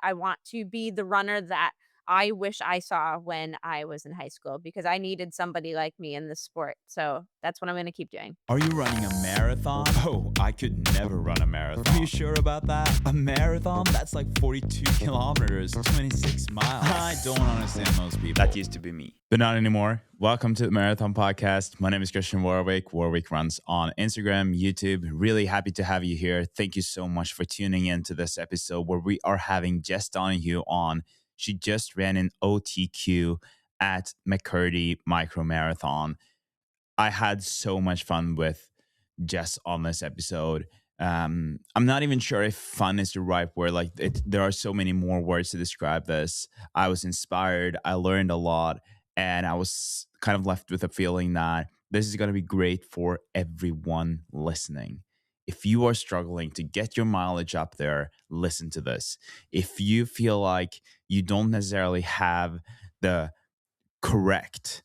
I want to be the runner that I wish I saw when I was in high school because I needed somebody like me in this sport. So that's what I'm going to keep doing. Are you running a marathon? Oh, I could never run a marathon. Are you sure about that? A marathon? That's like 42 kilometers, 26 miles. I don't understand those people. That used to be me. But not anymore. Welcome to the Marathon Podcast. My name is Kristian Warwick. Warwick runs on Instagram, YouTube. Really happy to have you here. Thank you so much for tuning in to this episode where we are having Jess Donohue on. She just ran an OTQ at McCurdy Micro Marathon. I had so much fun with Jess on this episode. I'm not even sure if fun is the right word. There are so many more words to describe this. I was inspired. I learned a lot. And I was kind of left with a feeling that this is going to be great for everyone listening. If you are struggling to get your mileage up there, listen to this. If you feel like you don't necessarily have the correct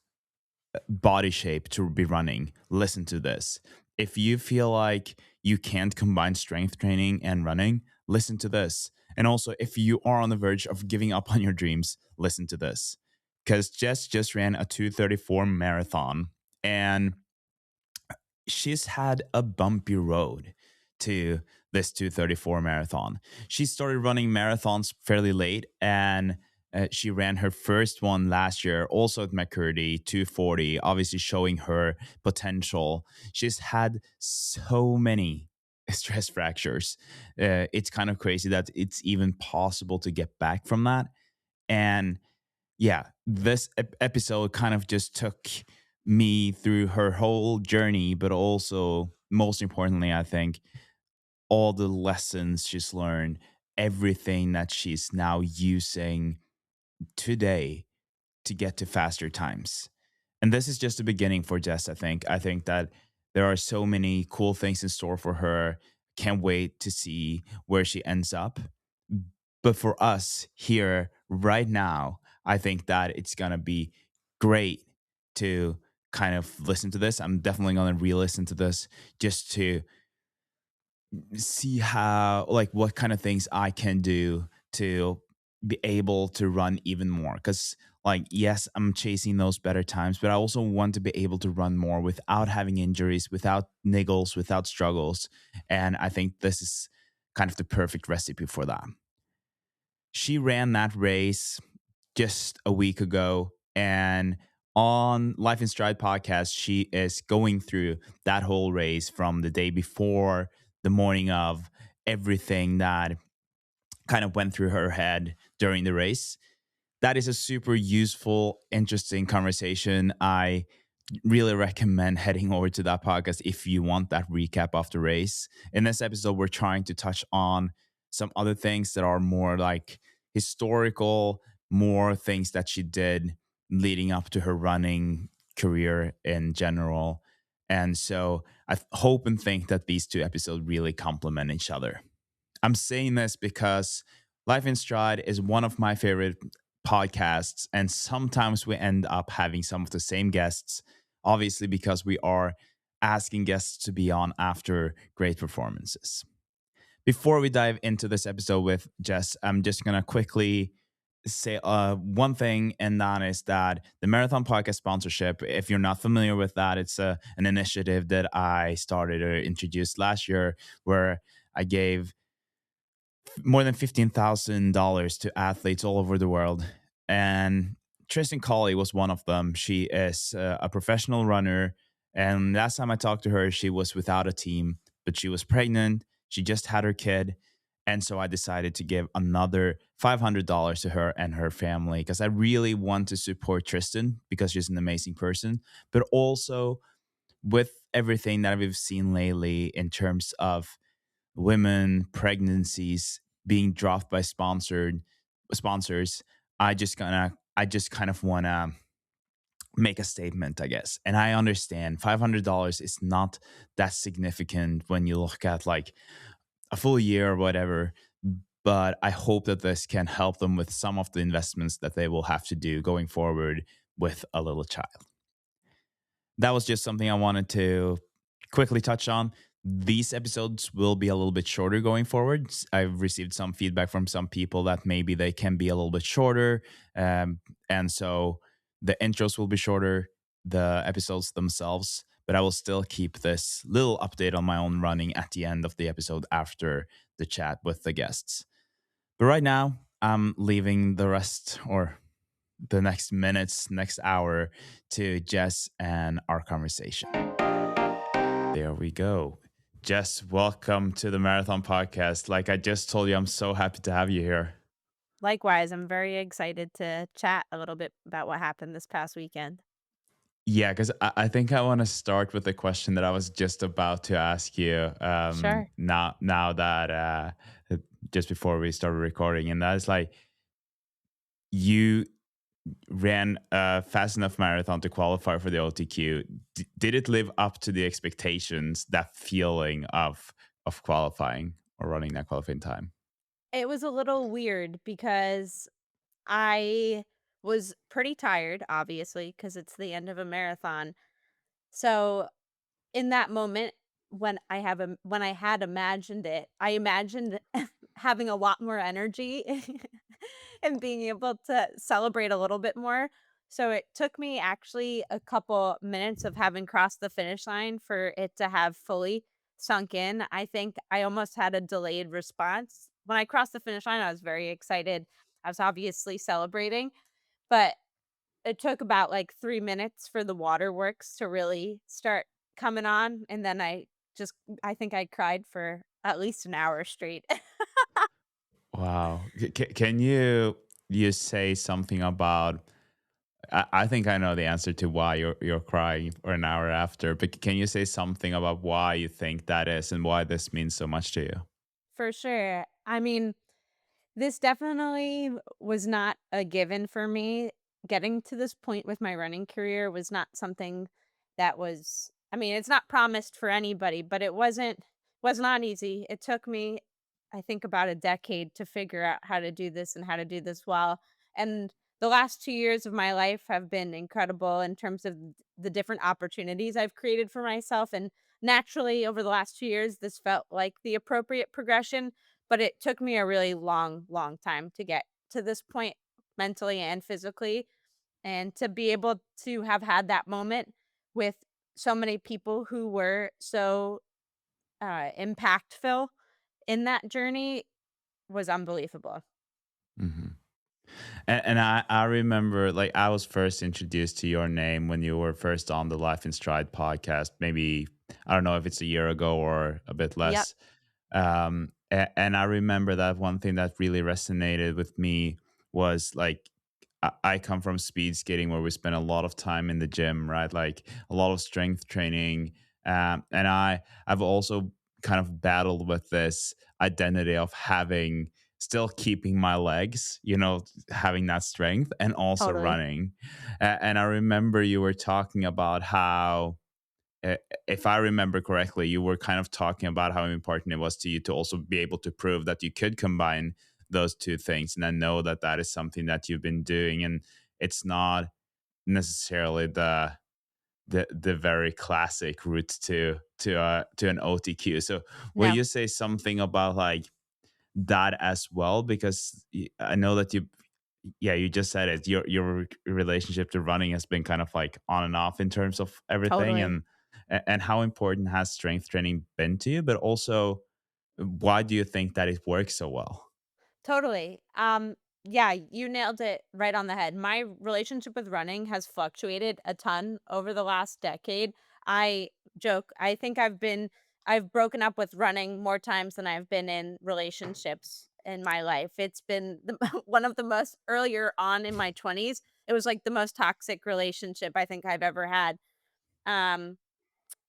body shape to be running, listen to this. If you feel like you can't combine strength training and running, listen to this. And also, if you are on the verge of giving up on your dreams, listen to this. Because Jess just ran a 2:34 marathon, and she's had a bumpy road to this 2:34 marathon. She started running marathons fairly late, and she ran her first one last year, also at McCurdy, 2:40, obviously showing her potential. She's had so many stress fractures. It's kind of crazy that it's even possible to get back from that. And yeah, this episode kind of just took me through her whole journey, but also, most importantly, I think, all the lessons she's learned, everything that she's now using today to get to faster times. And this is just the beginning for Jess, I think. I think that there are so many cool things in store for her. Can't wait to see where she ends up. But for us here right now, I think that it's going to be great to kind of listen to this. I'm definitely going to re-listen to this just to see how, like, what kind of things I can do to be able to run even more. Because, like, yes, I'm chasing those better times, but I also want to be able to run more without having injuries, without niggles, without struggles. And I think this is kind of the perfect recipe for that. She ran that race just a week ago, and on Life in Stride podcast, she is going through that whole race from the day before, the morning of, everything that kind of went through her head during the race. That is a super useful, interesting conversation. I really recommend heading over to that podcast if you want that recap of the race. In this episode, we're trying to touch on some other things that are more like historical, more things that she did leading up to her running career in general. And so I hope and think that these two episodes really complement each other. I'm saying this because Life in Stride is one of my favorite podcasts, and sometimes we end up having some of the same guests, obviously because we are asking guests to be on after great performances. Before we dive into this episode with Jess, I'm just going to quickly say one thing, and that is that the Marathon Podcast sponsorship, if you're not familiar with that, it's an initiative that I started or introduced last year where I gave more than $15,000 to athletes all over the world. And Tristan Collie was one of them. She is a professional runner. And last time I talked to her, she was without a team, but she was pregnant. She just had her kid. And so I decided to give another $500 to her and her family because I really want to support Tristan because she's an amazing person. But also with everything that we've seen lately in terms of women, pregnancies being dropped by sponsors, I just kind of want to make a statement, I guess. And I understand $500 is not that significant when you look at like a full year or whatever, but I hope that this can help them with some of the investments that they will have to do going forward with a little child. That was just something I wanted to quickly touch on. these episodes will be a little bit shorter going forward. I've received some feedback from some people that maybe they can be a little bit shorter. And so the intros will be shorter, the episodes themselves, but I will still keep this little update on my own running at the end of the episode after the chat with the guests. But right now, I'm leaving the rest or the next minutes, next hour to Jess and our conversation. There we go. Jess, welcome to the Marathon Podcast. Like I just told you, I'm so happy to have you here. Likewise, I'm very excited to chat a little bit about what happened this past weekend. Yeah, because I think I want to start with the question that I was just about to ask you. Sure. Now that just before we started recording, and that's like you ran a fast enough marathon to qualify for the OTQ. Did it live up to the expectations? That feeling of qualifying or running that qualifying time? It was a little weird because I was pretty tired, obviously, because it's the end of a marathon. So in that moment, when I had imagined it, I imagined having a lot more energy and being able to celebrate a little bit more. So it took me actually a couple minutes of having crossed the finish line for it to have fully sunk in. I think I almost had a delayed response. When I crossed the finish line, I was very excited. I was obviously celebrating, but it took about, like, 3 minutes for the waterworks to really start coming on, and then I think I cried for at least an hour straight. Wow. Can you say something about? I think I know the answer to why you're crying for an hour after, but can you say something about why you think that is and why this means so much to you? For sure. I mean, this definitely was not a given for me. Getting to this point with my running career was not something that was I mean, it's not promised for anybody, but it was not easy. It took me, I think, about a decade to figure out how to do this and how to do this well. And the last 2 years of my life have been incredible in terms of the different opportunities I've created for myself, and naturally, over the last 2 years, this felt like the appropriate progression, but it took me a really long, long time to get to this point mentally and physically, and to be able to have had that moment with so many people who were so, impactful in that journey was unbelievable. Hmm. And I remember like I was first introduced to your name when you were first on the Life in Stride podcast. Maybe I don't know if it's a year ago or a bit Yep, less. And I remember that one thing that really resonated with me was like I come from speed skating where we spend a lot of time in the gym, right? Like a lot of strength training. And I've also kind of battled with this identity of having still keeping my legs, having that strength and also totally. running. And I remember you were talking about how if I remember correctly, you were kind of talking about how important it was to you to also be able to prove that you could combine those two things. And I know that that is something that you've been doing, and it's not necessarily the very classic route to an OTQ. So will No, you say something about like that as well? Because I know that yeah, you just said it. Your relationship to running has been kind of like on and off in terms of everything, totally. and how important has strength training been to you? But also, why do you think that it works so well? Totally. Yeah, you nailed it right on the head. My relationship with running has fluctuated a ton over the last decade. I joke, I think I've broken up with running more times than I've been in relationships in my life. It's been one of the most earlier on in my 20s. It was like the most toxic relationship I think I've ever had. Um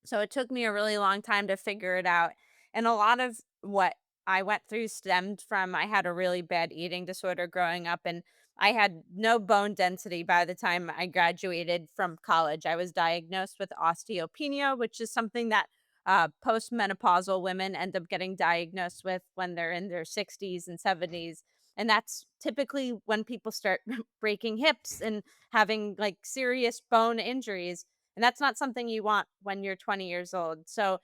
so it took me a really long time to figure it out. And a lot of what I went through stemmed from I had a really bad eating disorder growing up, and I had no bone density by the time I graduated from college. I was diagnosed with osteopenia, which is something that postmenopausal women end up getting diagnosed with when they're in their 60s and 70s. And that's typically when people start breaking hips and having like serious bone injuries, and that's not something you want when you're 20 years old. So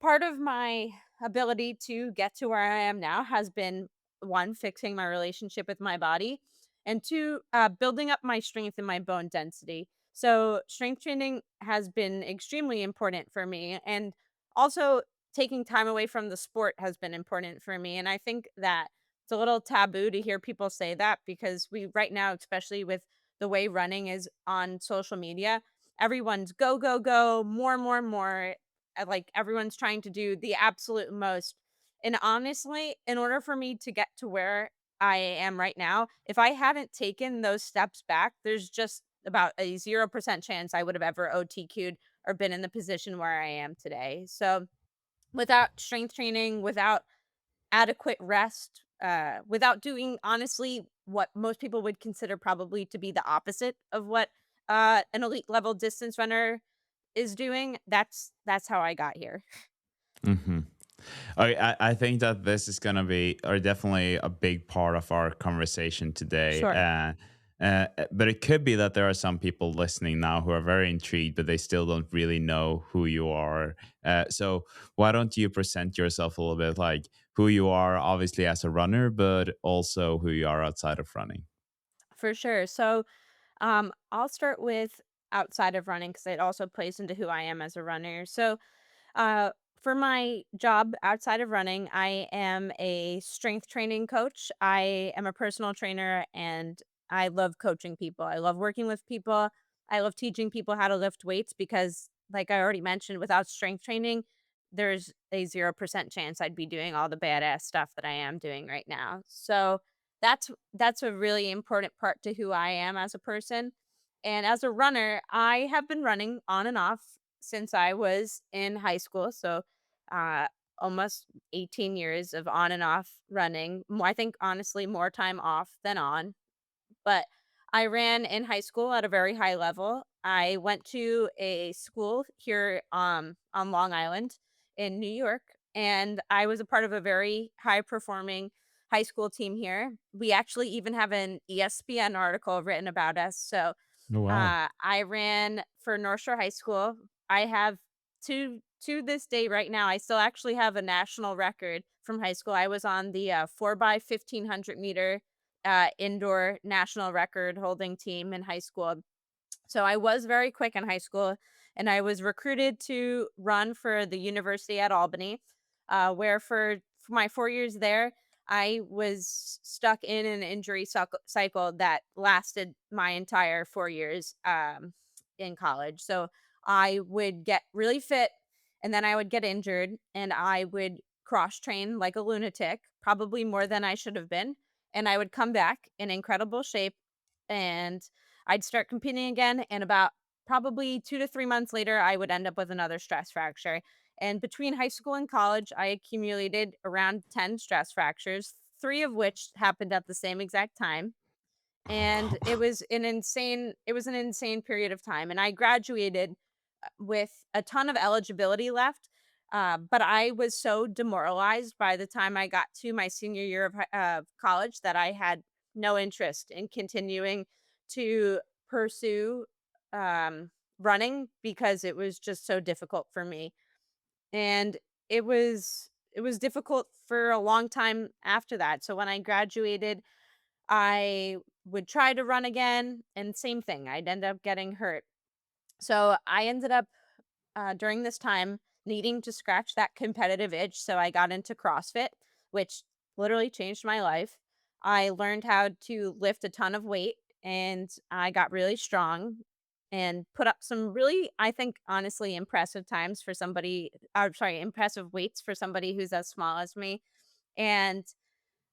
part of my ability to get to where I am now has been, one, fixing my relationship with my body, and two, building up my strength and my bone density. So, strength training has been extremely important for me. And also, taking time away from the sport has been important for me. And I think that it's a little taboo to hear people say that because right now, especially with the way running is on social media, everyone's go, go, go, more, more, more. Like, everyone's trying to do the absolute most. And honestly, in order for me to get to where I am right now, if I hadn't taken those steps back, there's just about a 0% chance I would have ever OTQ'd or been in the position where I am today. So, without strength training, without adequate rest, without doing, honestly, what most people would consider probably to be the opposite of what, an elite level distance runner is doing, that's how I got here. Hmm. I think that this is going to be, or definitely a big part of our conversation today. Sure. But it could be that there are some people listening now who are very intrigued, but they still don't really know who you are. So why don't you present yourself a little bit, like who you are, obviously as a runner, but also who you are outside of running? For sure. So, I'll start with outside of running because it also plays into who I am as a runner. So, for my job outside of running, I am a strength training coach. I am a personal trainer and I love coaching people. I love working with people. I love teaching people how to lift weights because, like I already mentioned, without strength training, there's a 0% chance I'd be doing all the badass stuff that I am doing right now. So that's a really important part to who I am as a person. And as a runner, I have been running on and off since I was in high school. So, uh, almost 18 years of on and off running. I think honestly more time off than on. But I ran in high school at a very high level. I went to a school here, on Long Island in New York, and I was a part of a very high performing high school team here. We actually even have an ESPN article written about us. So, Oh, wow. I ran for North Shore High School. I have to this day right now, I still actually have a national record from high school. I was on the, 4 by 1,500 meter, indoor national record holding team in high school. So I was very quick in high school, and I was recruited to run for the university at Albany, where for my 4 years there, I was stuck in an injury cycle that lasted my entire 4 years, in college. So I would get really fit, and then I would get injured, and I would cross train like a lunatic, probably more than I should have been, and I would come back in incredible shape, and I'd start competing again, and about probably 2 to 3 months later, I would end up with another stress fracture. And between high school and college, I accumulated around 10 stress fractures, 3 of which happened at the same exact time. And it was an insane period of time, and I graduated, with a ton of eligibility left, but I was so demoralized by the time I got to my senior year of college that I had no interest in continuing to pursue, running because it was just so difficult for me, and it was difficult for a long time after that. So when I graduated, I would try to run again, and same thing, I'd end up getting hurt. So I ended up, during this time, needing to scratch that competitive itch, so I got into CrossFit, which literally changed my life. I learned how to lift a ton of weight, and I got really strong and put up some really, I think, honestly impressive times for somebody, sorry, impressive weights for somebody who's as small as me. And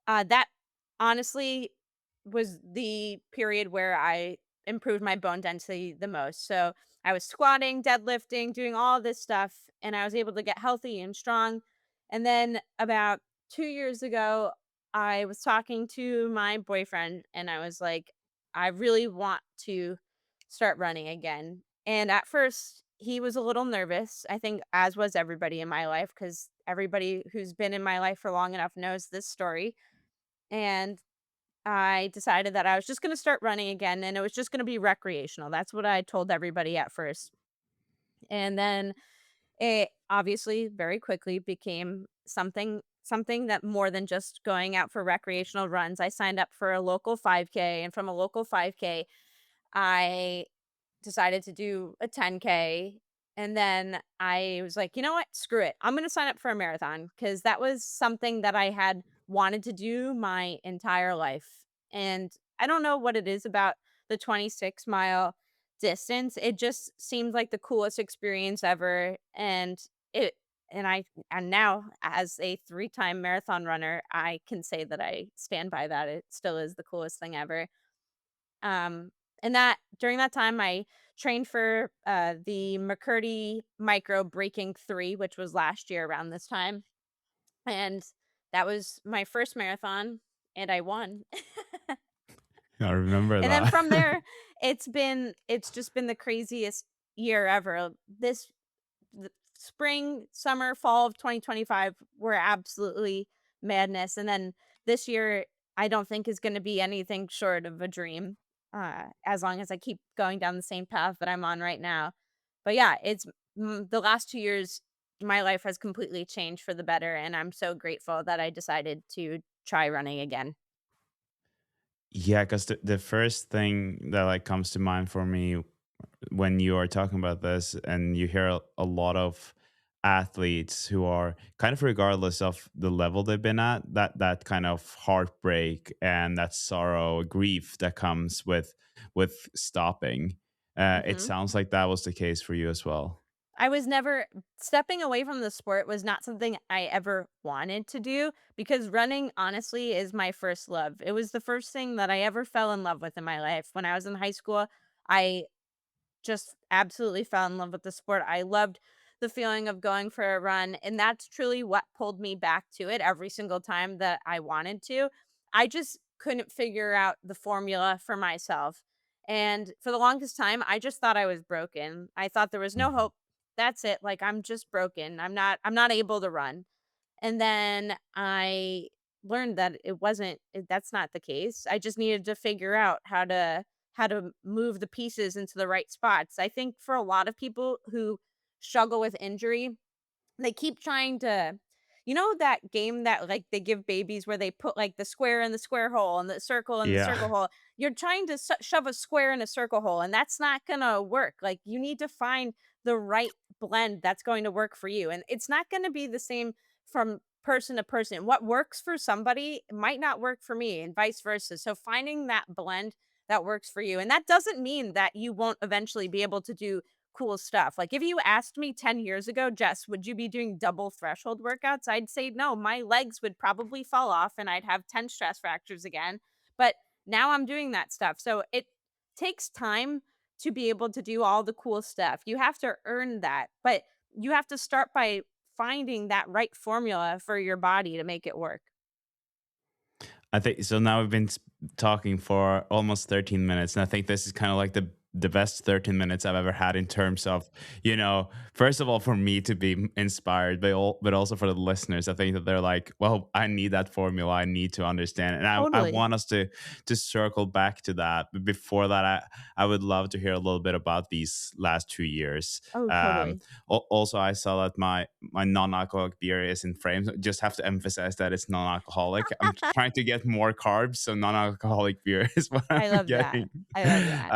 that honestly was the period where I improved my bone density the most. So I was squatting, deadlifting, doing all this stuff, and I was able to get healthy and strong. And then about 2 years ago, I was talking to my boyfriend, and I was like, I really want to start running again. And at first, he was a little nervous, I think, as was everybody in my life, because everybody who's been in my life for long enough knows this story. And I decided that I was just gonna start running again, and it was just gonna be recreational. That's what I told everybody at first. And then It obviously very quickly became something that more than just going out for recreational runs. I signed up for a local 5K, and from a local 5K, I decided to do a 10K, and then I was like, "You know what? Screw it. I'm gonna sign up for a marathon because that was something that I had wanted to do my entire life, and I don't know what it is about the 26-mile distance, it just seemed like the coolest experience ever, it and now as a three-time marathon runner, I can say that I stand by that. It still is the coolest thing ever. Um, and that during that time, I trained for, the McCurdy Micro Breaking 3, which was last year around this time, and that was my first marathon, and I won. I remember And then that. from there, it's just been the craziest year ever. This the spring, summer, fall of 2025 were absolutely madness, and then this year, I don't think is gonna be anything short of a dream, as long as I keep going down the same path that I'm on right now. But yeah, the last 2 years, my life has completely changed for the better, and I'm so grateful that I decided to try running again. Yeah, because the first thing that like comes to mind for me when you are talking about this, and you hear a lot of athletes who are kind of regardless of the level they've been at, that kind of heartbreak and that sorrow, grief that comes with stopping. It Mhm. sounds like that was the case for you as well. I was never stepping away from the sport was not something I ever wanted to do because running honestly is my first love. It was the first thing that I ever fell in love with in my life. When I was in high school, I just absolutely fell in love with the sport. I loved the feeling of going for a run, and that's truly what pulled me back to it every single time that I wanted to. I just couldn't figure out the formula for myself. And for the longest time, I just thought I was broken. I thought there was no Mhm. hope. That's it. Like I'm just broken. I'm not able to run. And then I learned that that's not the case. I just needed to figure out how to move the pieces into the right spots. I think for a lot of people who struggle with injury, they keep trying to that game that, like, they give babies where they put, like, the square in the square hole and the circle in the Yeah. circle hole? You're trying to shove a square in a circle hole, and that's not gonna work. Like, you need to find the right blend that's going to work for you, and it's not gonna be the same from person to person. What works for somebody might not work for me and vice versa, so finding that blend that works for you, and that doesn't mean that you won't eventually be able to do cool stuff. Like, if you asked me 10 years ago, "Jess, would you be doing double threshold workouts?" I'd say, "No, my legs would probably fall off and I'd have 10 stress fractures again." But now I'm doing that stuff. So it takes time to be able to do all the cool stuff. You have to earn that, but you have to start by finding that right formula for your body to make it work. I think so. Now we've been talking for almost 13 minutes, and I think this is kind of like the best 13 minutes I've ever had in terms of, first of all, for me to be inspired, but also for the listeners. I think that they're like, well, I need that formula. I need to understand, and I Totally. want us to circle back to that. But before that, I would love to hear a little bit about these last 2 years. Oh, Um, totally. Also, I saw that my non-alcoholic beer is in frames. Just have to emphasize that it's non-alcoholic. I'm trying to get more carbs, so non-alcoholic beer is what I'm I love that. getting. I love that.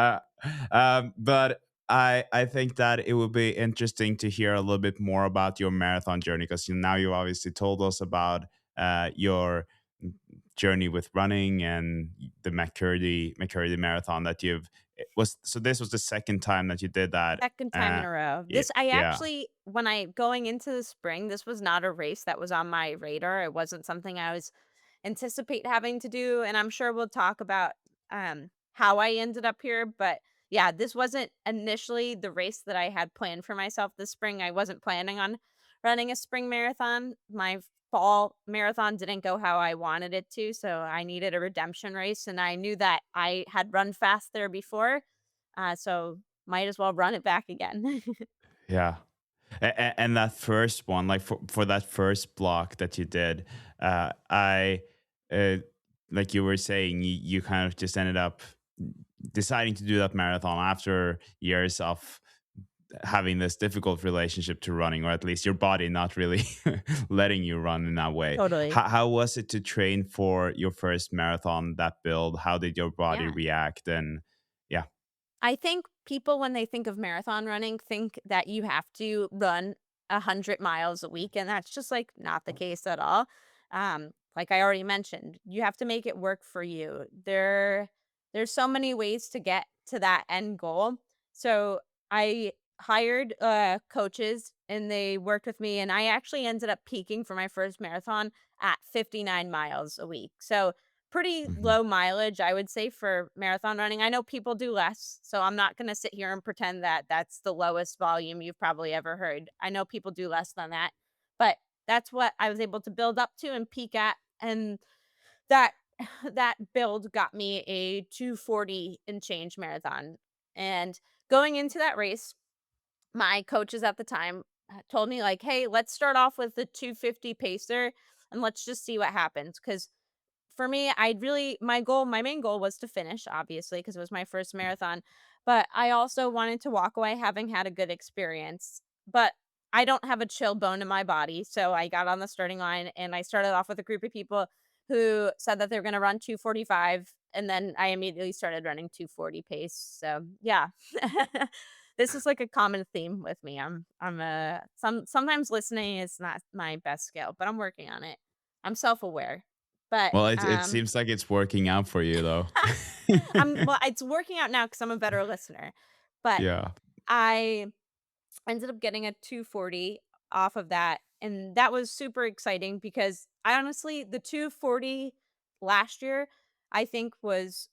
Uh, but I think that it would be interesting to hear a little bit more about your marathon journey, because now you obviously told us about your journey with running and the McCurdy marathon that you've it was. So this was the second time that you did that. Second time in Uh, a row. yeah, This I yeah. actually when I going into the spring, this was not a race that was on my radar. It wasn't something I was anticipate having to do, and I'm sure we'll talk about, how I ended up here, but yeah, this wasn't initially the race that I had planned for myself this spring. I wasn't planning on running a spring marathon. My fall marathon didn't go how I wanted it to, so I needed a redemption race, and I knew that I had run fast there before, so might as well run it back again. Yeah. And that first one, like for that first block that you did, I, uh, like you were saying, you kind of just ended up deciding to do that marathon after years of having this difficult relationship to running, or at least your body not really letting you run in that way. Totally. How was it to train for your first marathon, that build? How did your body Yeah. react? And yeah. I think people, when they think of marathon running, think that you have to run 100 miles a week, and that's just like not the case at all. Like I already mentioned, you have to make it work for you. There's so many ways to get to that end goal. So I hired coaches and they worked with me, and I actually ended up peaking for my first marathon at 59 miles a week. So pretty Mhm. low mileage, I would say, for marathon running. I know people do less, so I'm not gonna sit here and pretend that that's the lowest volume you've probably ever heard. I know people do less than that, but that's what I was able to build up to and peak at, and that that build got me a 2:40 and change marathon. And going into that race, my coaches at the time told me like, "Hey, let's start off with the 2:50 pacer and let's just see what happens." Because for me, I really my main goal was to finish, obviously, because it was my first marathon, but I also wanted to walk away having had a good experience. But I don't have a chill bone in my body, so I got on the starting line and I started off with a group of people who said that they were gonna run 2:45, and then I immediately started running 2:40 pace. So, yeah. This is like a common theme with me. Sometimes listening is not my best skill, but I'm working on it. I'm self-aware. But, Well, it seems like it's working out for you, though. well, it's working out now because 'cause I'm a better listener, but Yeah. I ended up getting a 2:40 off of that, and that was super exciting because I honestly the 2:40 last year, I think was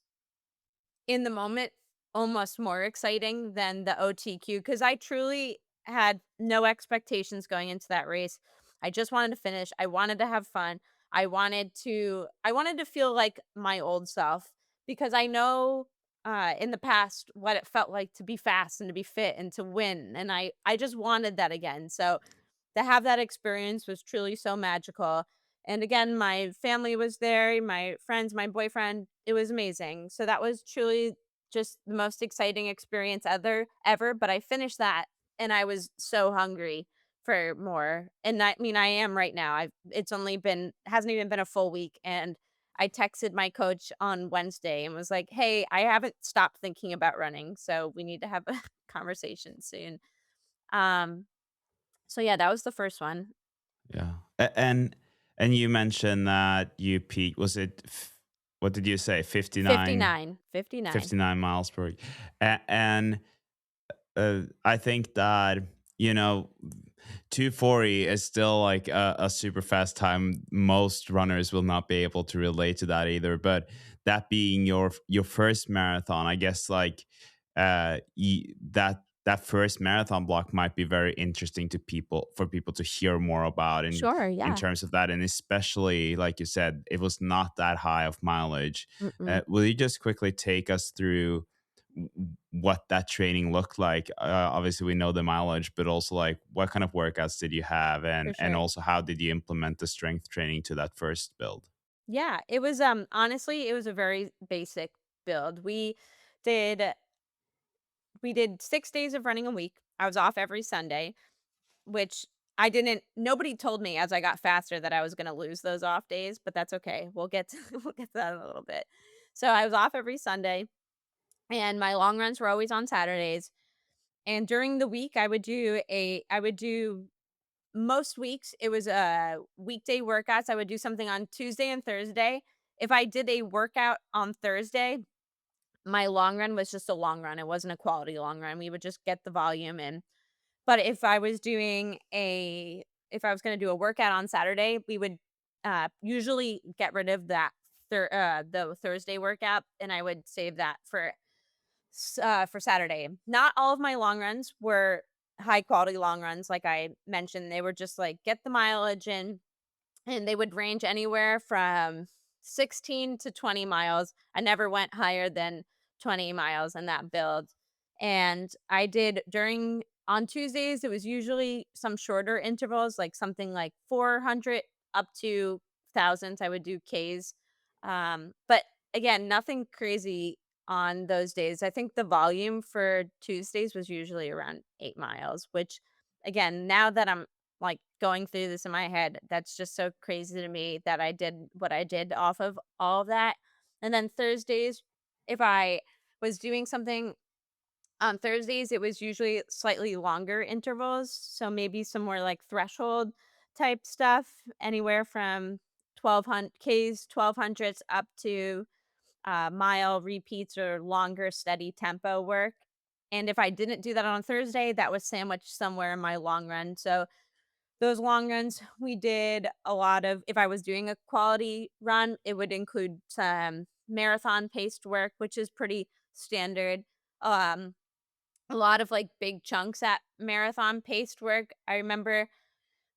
in the moment, almost more exciting than the OTQ because I truly had no expectations going into that race. I just wanted to finish. I wanted to have fun. I wanted to feel like my old self because I know in the past what it felt like to be fast and to be fit and to win, and I just wanted that again. So to have that experience was truly so magical. And again, my family was there, my friends, my boyfriend. It was amazing. So that was truly just the most exciting experience ever. But I finished that and I was so hungry for more. And I mean, I am right now. I've it's only been hasn't even been a full week. And I texted my coach on Wednesday and was like, "Hey, I haven't stopped thinking about running. So we need to have a conversation soon." Um, so yeah, that was the first one. Yeah. And you mentioned that you peaked, was it what did you say? 59 59, 59. 59 miles per. And I think that, you know, 240 is still like a super fast time. Most runners will not be able to relate to that either. But that being your first marathon, I guess like that first marathon block might be very interesting to people, for people to hear more about Sure, in yeah. terms of that. And especially like you said, it was not that high of mileage. Mm-mm, Will you just quickly take us through what that training looked like? Obviously, we know the mileage, but also like what kind of workouts did you have, for and sure. also how did you implement the strength training to that first build? Yeah, it was, honestly, it was a very basic build. Did we did 6 days of running a week. I was off every Sunday, which I didn't nobody told me as I got faster that I was gonna lose those off days, but that's okay. We'll get to we'll get to that in a little bit. So I was off every Sunday, and my long runs were always on Saturdays, and during the week, I would do most weeks, it was, weekday workouts. I would do something on Tuesday and Thursday. If I did a workout on Thursday, my long run was just a long run. It wasn't a quality long run. We would just get the volume in. But if I was gonna do a workout on Saturday, we would, usually get rid of the Thursday workout, and I would save that for Saturday. Not all of my long runs were high quality long runs, like I mentioned. They were just like get the mileage in, and they would range anywhere from 16 to 20 miles. I never went higher than 20 miles in that build. And I did during on Tuesdays, it was usually some shorter intervals, like something like 400 up to thousands. I would do Ks. But again, nothing crazy on those days. I think the volume for Tuesdays was usually around 8 miles, which again, now that I'm like going through this in my head, that's just so crazy to me that I did what I did off of all of that. And then Thursdays, if I was doing something on Thursdays, it was usually slightly longer intervals, so maybe some more like threshold type stuff, anywhere from 1200 Ks, 1200s up to mile repeats or longer steady tempo work. And if I didn't do that on Thursday, that was sandwiched somewhere in my long run. So those long runs, we did a lot of, if I was doing a quality run, it would include some marathon paced work, which is pretty standard. Um, a lot of like big chunks at marathon paced work. I remember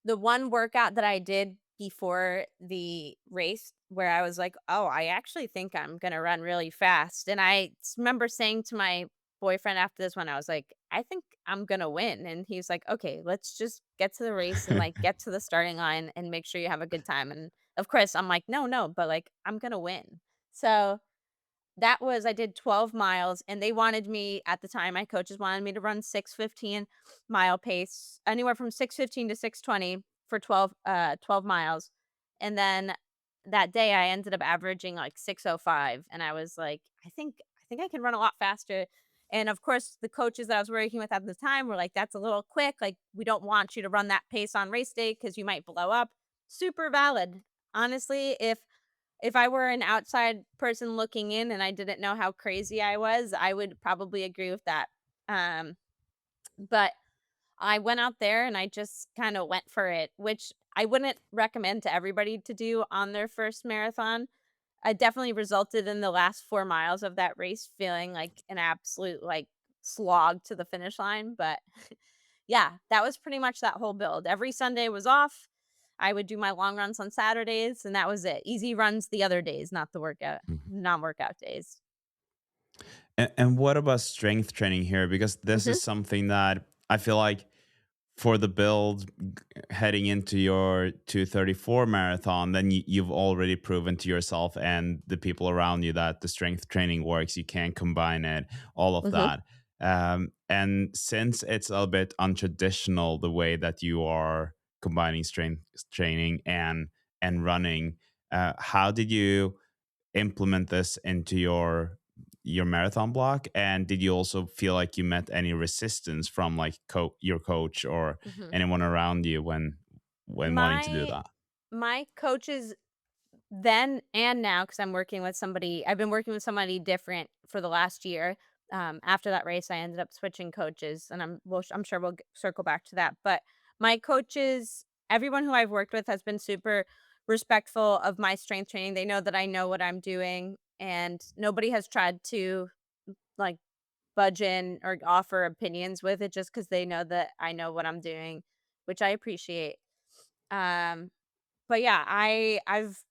the one workout that I did before the race where I was like, "Oh, I actually think I'm gonna run really fast." And remember saying to my boyfriend after this one, I was like, "I think I'm gonna win." And he's like, "Okay, let's just get to the race and like get to the starting line and make sure you have a good time." And of course, I'm like, "No, no, but like I'm gonna win." So that was I did 12 miles, and they wanted me at the time, my coaches wanted me to run 6:15 mile pace, anywhere from 6:15 to 6:20 for 12 miles, and then that day, I ended up averaging, like, 6:05, and I was like, "I think I can run a lot faster," and, of course, the coaches that I was working with at the time were like, "That's a little quick, like, we don't want you to run that pace on race day because you might blow up." Super valid. Honestly, if I were an outside person looking in and I didn't know how crazy I was, I would probably agree with that. Um, but I went out there and I just kind of went for it, which I wouldn't recommend to everybody to do on their first marathon. I definitely resulted in the last 4 miles of that race feeling like an absolute like slog to the finish line, but yeah, that was pretty much that whole build. Every Sunday was off. I would do my long runs on Saturdays, and that was it. Easy runs the other days, not the non-workout days. And what about strength training here? Because this Mhm, is something that I feel like for the build heading into your 234 marathon, then you've already proven to yourself and the people around you that the strength training works. You can combine it, all of mhm. that. And since it's a bit untraditional, the way that you are combining strength training and running, how did you implement this into your marathon block, and did you also feel like you met any resistance from like your coach or Mhm. anyone around you when wanting to do My that? my coaches then and now, because 'cause I've been working with somebody different for the last year. After that race, I ended up switching coaches, and I'm sure we'll circle back to that, but my coaches, everyone who I've worked with has been super respectful of my strength training. They know that I know what I'm doing, and nobody has tried to, like, budge in or offer opinions with it just because they know that I know what I'm doing, which I appreciate. Um but yeah, I've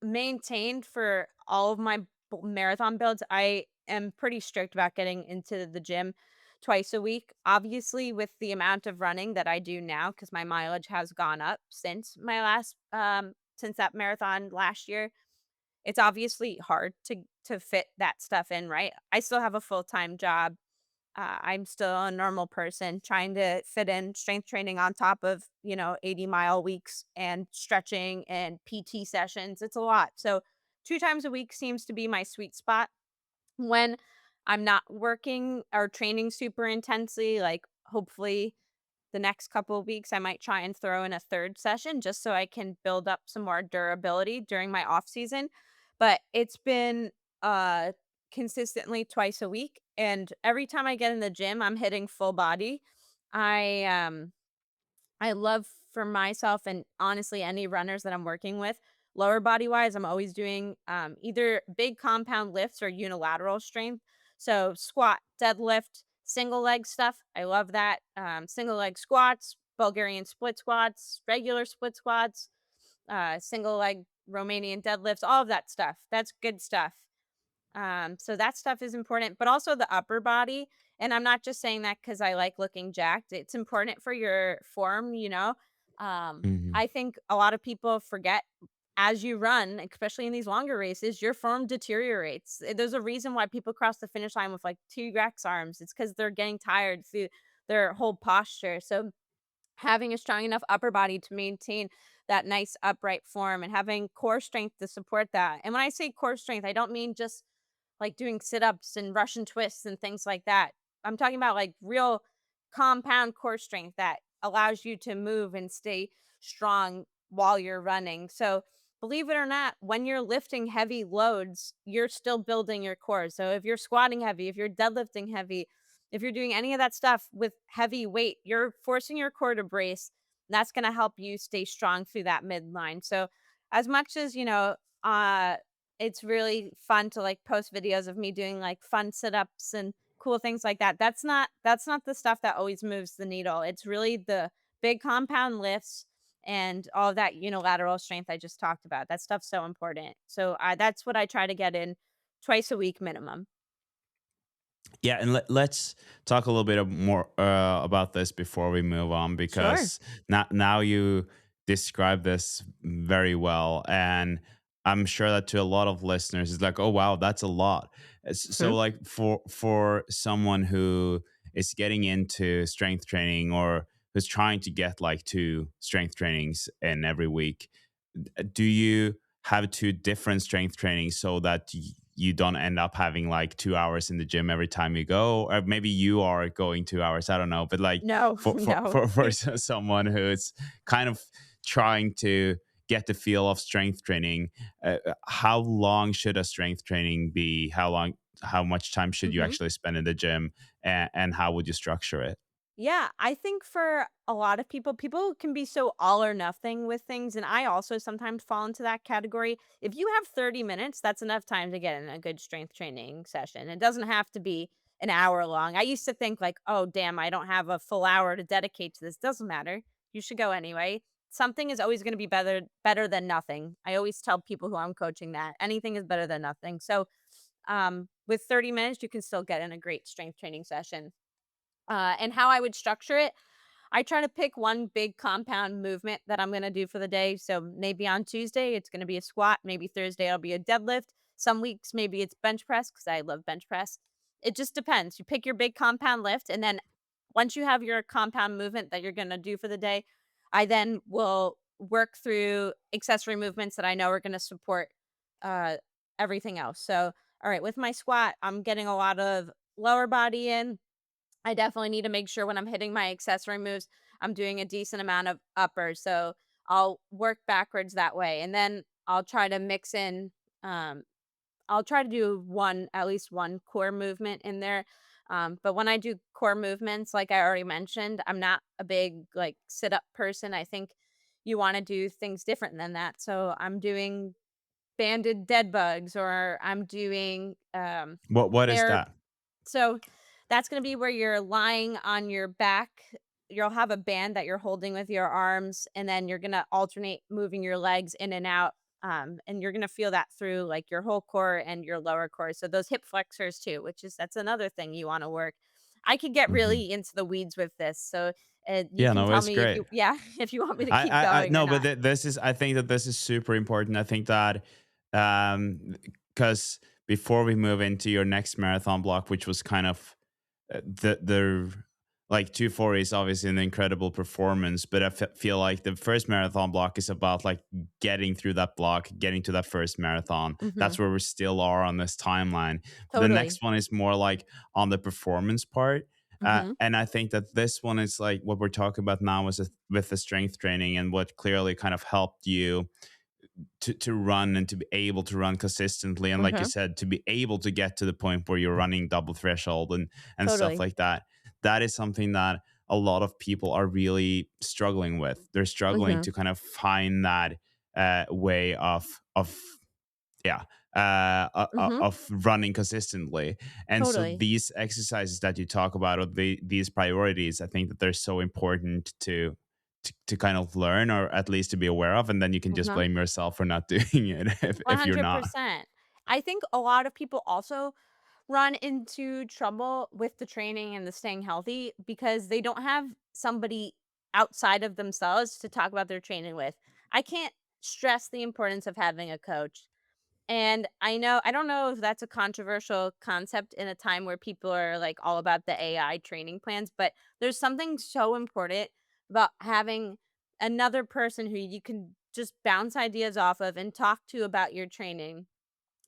maintained for all of my marathon builds. I am pretty strict about getting into the gym twice a week. Obviously, with the amount of running that I do now, because my mileage has gone up since that marathon last year. It's obviously hard to fit that stuff in, right? I still have a full time job. I'm still a normal person trying to fit in strength training on top of, 80-mile weeks and stretching and PT sessions. It's a lot. So, 2 times a week seems to be my sweet spot when I'm not working or training super intensely. Like, hopefully, the next couple of weeks, I might try and throw in a third session just so I can build up some more durability during my off season. But it's been uh consistently twice a week, and every time I get in the gym, I'm hitting full body. I love for myself and honestly any runners that I'm working with, lower body wise, I'm always doing either big compound lifts or unilateral strength. So squat, deadlift, single leg stuff. I love that. Single leg squats, Bulgarian split squats, regular split squats, single leg Romanian deadlifts, all of that stuff. That's good stuff. So that stuff is important, but also the upper body. And I'm not just saying that because I like looking jacked. It's important for your form. Hmm. I think a lot of people forget as you run, especially in these longer races, your form deteriorates. There's a reason why people cross the finish line with like T-Rex arms. It's because they're getting tired through their whole posture. So having a strong enough upper body to maintain that nice upright form and having core strength to support that. And when I say core strength, I don't mean just like doing sit-ups and Russian twists and things like that. I'm talking about like real compound core strength that allows you to move and stay strong while you're running. So, believe it or not, when you're lifting heavy loads, you're still building your core. So, if you're squatting heavy, if you're deadlifting heavy, if you're doing any of that stuff with heavy weight, you're forcing your core to brace. That's going to help you stay strong through that midline. So, as much as, uh it's really fun to, like, post videos of me doing, like, fun sit-ups and cool things like that. That's not the stuff that always moves the needle. It's really the big compound lifts and all of that unilateral strength I just talked about. That stuff's so important. So, that's what I try to get in twice a week minimum. Yeah, and let's talk a little bit more about this before we move on, Sure. because now you describe this very well, and I'm sure that to a lot of listeners, it's like, oh wow, that's a lot. So, Mhm. like for someone who is getting into strength training or who's trying to get like two strength trainings in every week, do you have two different strength trainings so that you don't end up having like 2 hours in the gym every time you go, or maybe you are going 2 hours, I don't know, but like No, for no. someone who's kind of trying to get the feel of strength training, how long should a strength training be? How much time should you Mhm. actually spend in the gym, and how would you structure it? Yeah, I think for a lot of people, people can be so all or nothing with things. And I also sometimes fall into that category. If you have 30 minutes, that's enough time to get in a good strength training session. It doesn't have to be an hour long. I used to think, like, oh, damn, I don't have a full hour to dedicate to this. Doesn't matter. You should go anyway. Something is always going to be better than nothing. I always tell people who I'm coaching that anything is better than nothing. So, with 30 minutes, you can still get in a great strength training session. And how I would structure it, I try to pick one big compound movement that I'm gonna do for the day. So maybe on Tuesday, it's gonna be a squat. Maybe Thursday, it'll be a deadlift. Some weeks, maybe it's bench press because I love bench press. It just depends. You pick your big compound lift, and then once you have your compound movement that you're gonna do for the day, I then will work through accessory movements that I know are gonna support uh, everything else. So, all right, with my squat, I'm getting a lot of lower body in. I definitely need to make sure when I'm hitting my accessory moves, I'm doing a decent amount of upper. So I'll work backwards that way. And then I'll try to mix in, um, I'll try to do at least one core movement in there. But when I do core movements, like I already mentioned, I'm not a big like sit up person. I think you want to do things different than that. So I'm doing banded dead bugs, or I'm doing What is air that? so that's gonna be where you're lying on your back. You'll have a band that you're holding with your arms, and then you're gonna alternate moving your legs in and out. And you're gonna feel that through like your whole core and your lower core. So those hip flexors too, that's another thing you want to work. I could get Mhm. really into the weeds with this. So you Yeah, can no, tell it's me if great. yeah, if you want me to keep I going or no, but not. this is, I think that this is super important. I think that because before we move into your next marathon block, which was kind of the like 240 is obviously an incredible performance, but I feel like the first marathon block is about like getting through that block, getting to that first marathon. Hmm. That's where we still are on this timeline. The Totally. next one is more like on the performance part. Hmm. And I think that this one is like what we're talking about now is with the strength training, and what clearly kind of helped you to run and to be able to run consistently, and like you Hmm. said, to be able to get to the point where you're running double threshold and stuff Totally. like that. That is something that a lot of people are really struggling with. They're struggling Hmm. to kind of find that way of yeah Hmm. of running consistently. And so Totally. these exercises that you talk about, or these priorities, I think that they're so important to kind of learn, or at least to be aware of, and then you can just blame yourself for not doing it if you're not. 100%. I think a lot of people also run into trouble with the training and the staying healthy because they don't have somebody outside of themselves to talk about their training with. I can't stress the importance of having a coach. And I don't know if that's a controversial concept in a time where people are like all about the AI training plans, but there's something so important about having another person who you can just bounce ideas off of and talk to about your training.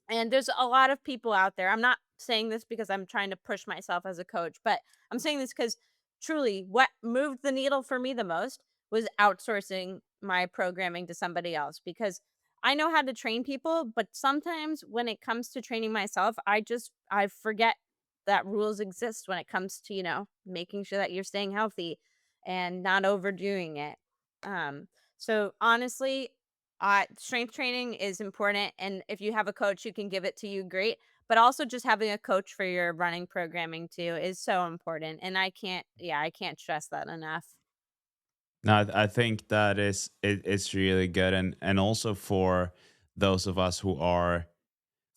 And there's a lot of people out there. I'm not saying this because I'm trying to push myself as a coach, but I'm saying this because truly what moved the needle for me the most was outsourcing my programming to somebody else because I know how to train people, but sometimes when it comes to training myself, I forget that rules exist when it comes to, making sure that you're staying healthy and not overdoing it. Um so honestly, strength training is important, and if you have a coach who can give it to you, great. But also, just having a coach for your running programming too is so important, and I can't stress that enough. No, I think that it's really good, and also for those of us who are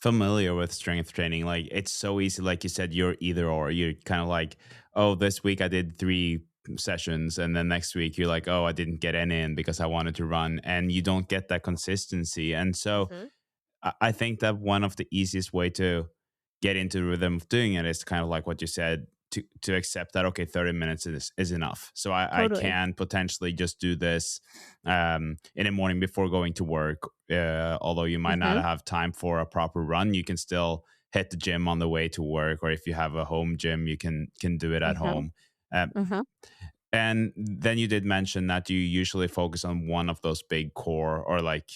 familiar with strength training, like it's so easy. Like you said, you're either or. You're kind of like, oh, this week I did 3 sessions, and then next week you're like, oh, I didn't get any in because I wanted to run, and you don't get that consistency. And so Mhm. I think that one of the easiest way to get into the rhythm of doing it is kind of like what you said, to accept that okay, 30 minutes is enough. So I Totally. can potentially just do this in the morning before going to work. Although you might not Mhm. have time for a proper run, you can still hit the gym on the way to work, or if you have a home gym, you can do it at Mhm. home. Um, Mhm. and then you did mention that you usually focus on one of those big core, or like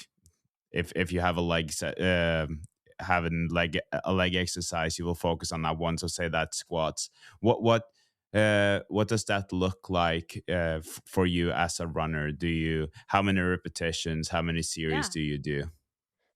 if you have a leg set, having a leg exercise, you will focus on that one. So say that squats. What does that look like for you as a runner? Do you how many repetitions? How many series Yeah. do you do?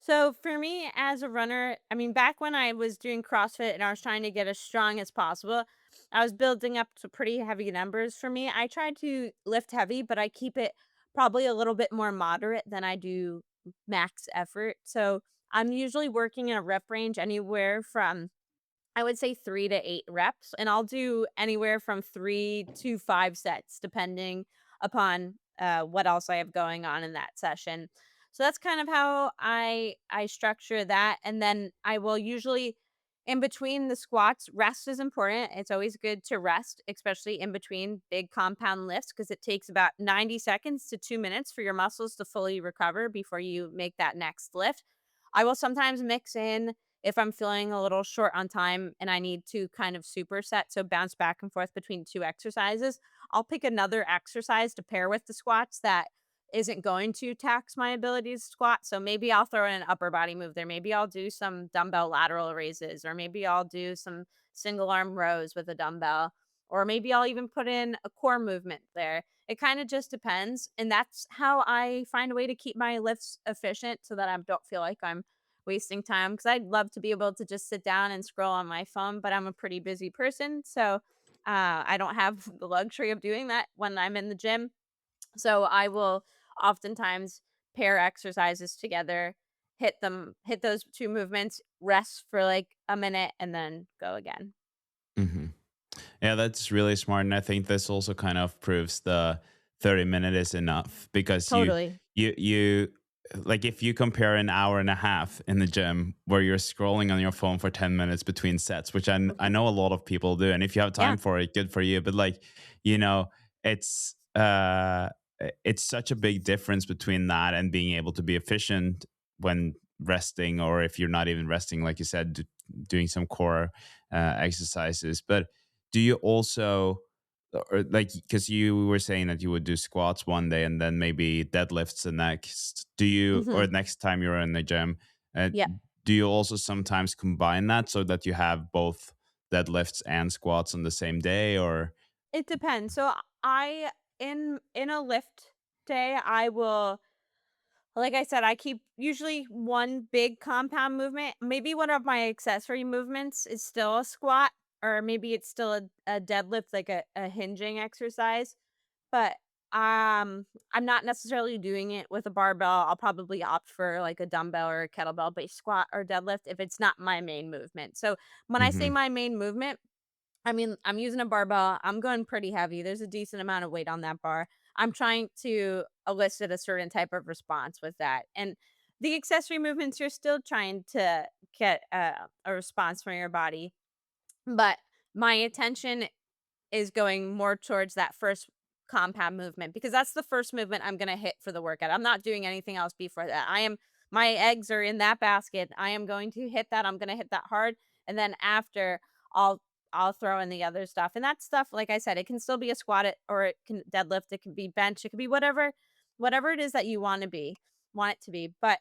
So for me as a runner, I mean, back when I was doing CrossFit and I was trying to get as strong as possible, I was building up to pretty heavy numbers for me. I try to lift heavy, but I keep it probably a little bit more moderate than I do max effort. So I'm usually working in a rep range anywhere from, I would say, 3 to 8 reps, and I'll do anywhere from 3 to 5 sets depending upon, what else I have going on in that session. So that's kind of how I structure that, and then I will usually in between the squats, rest is important. It's always good to rest, especially in between big compound lifts, because it takes about 90 seconds to 2 minutes for your muscles to fully recover before you make that next lift. I will sometimes mix in if I'm feeling a little short on time and I need to kind of superset, so bounce back and forth between 2 exercises, I'll pick another exercise to pair with the squats that isn't going to tax my ability to squat. So maybe I'll throw in an upper body move there. Maybe I'll do some dumbbell lateral raises, or maybe I'll do some single arm rows with a dumbbell, or maybe I'll even put in a core movement there. It kind of just depends. And that's how I find a way to keep my lifts efficient so that I don't feel like I'm wasting time, because I'd love to be able to just sit down and scroll on my phone, but I'm a pretty busy person, so, I don't have the luxury of doing that when I'm in the gym. So I will oftentimes pair exercises together, hit those 2 movements, rest for, like, a minute, and then go again. Hmm. Yeah, that's really smart, and I think this also kind of proves the 30-minute is enough, because Totally. you like if you compare an hour and a half in the gym where you're scrolling on your phone for 10 minutes between sets, which I Mhm. know a lot of people do, and if you have Yeah. time for it, good for you. But like, it's it's such a big difference between that and being able to be efficient when resting, or if you're not even resting, like you said, doing some core exercises. But do you also, or like, because you were saying that you would do squats one day and then maybe deadlifts the next, do you, or Mhm. next time you're in the gym, uh, Yeah. do you also sometimes combine that so that you have both deadlifts and squats on the same day, or? It depends. So I in a lift day, I will, like I said, I keep usually one big compound movement. Maybe one of my accessory movements is still a squat, or maybe it's still a deadlift, like a hinging exercise. But I'm not necessarily doing it with a barbell. I'll probably opt for like a dumbbell or a kettlebell based squat or deadlift if it's not my main movement. So when I say Hmm. my main movement, I mean, I'm using a barbell. I'm going pretty heavy. There's a decent amount of weight on that bar. I'm trying to elicit a certain type of response with that. And the accessory movements, you're still trying to get a response from your body, but my attention is going more towards that first compound movement because that's the first movement I'm gonna hit for the workout. I'm not doing anything else before that. My eggs are in that basket. I am going to hit that. I'm gonna hit that hard. And then after I'll I'll throw in the other stuff. And that stuff, like I said, it can still be a squat or it can deadlift, it can be bench, it could be whatever it is that you want it to be. But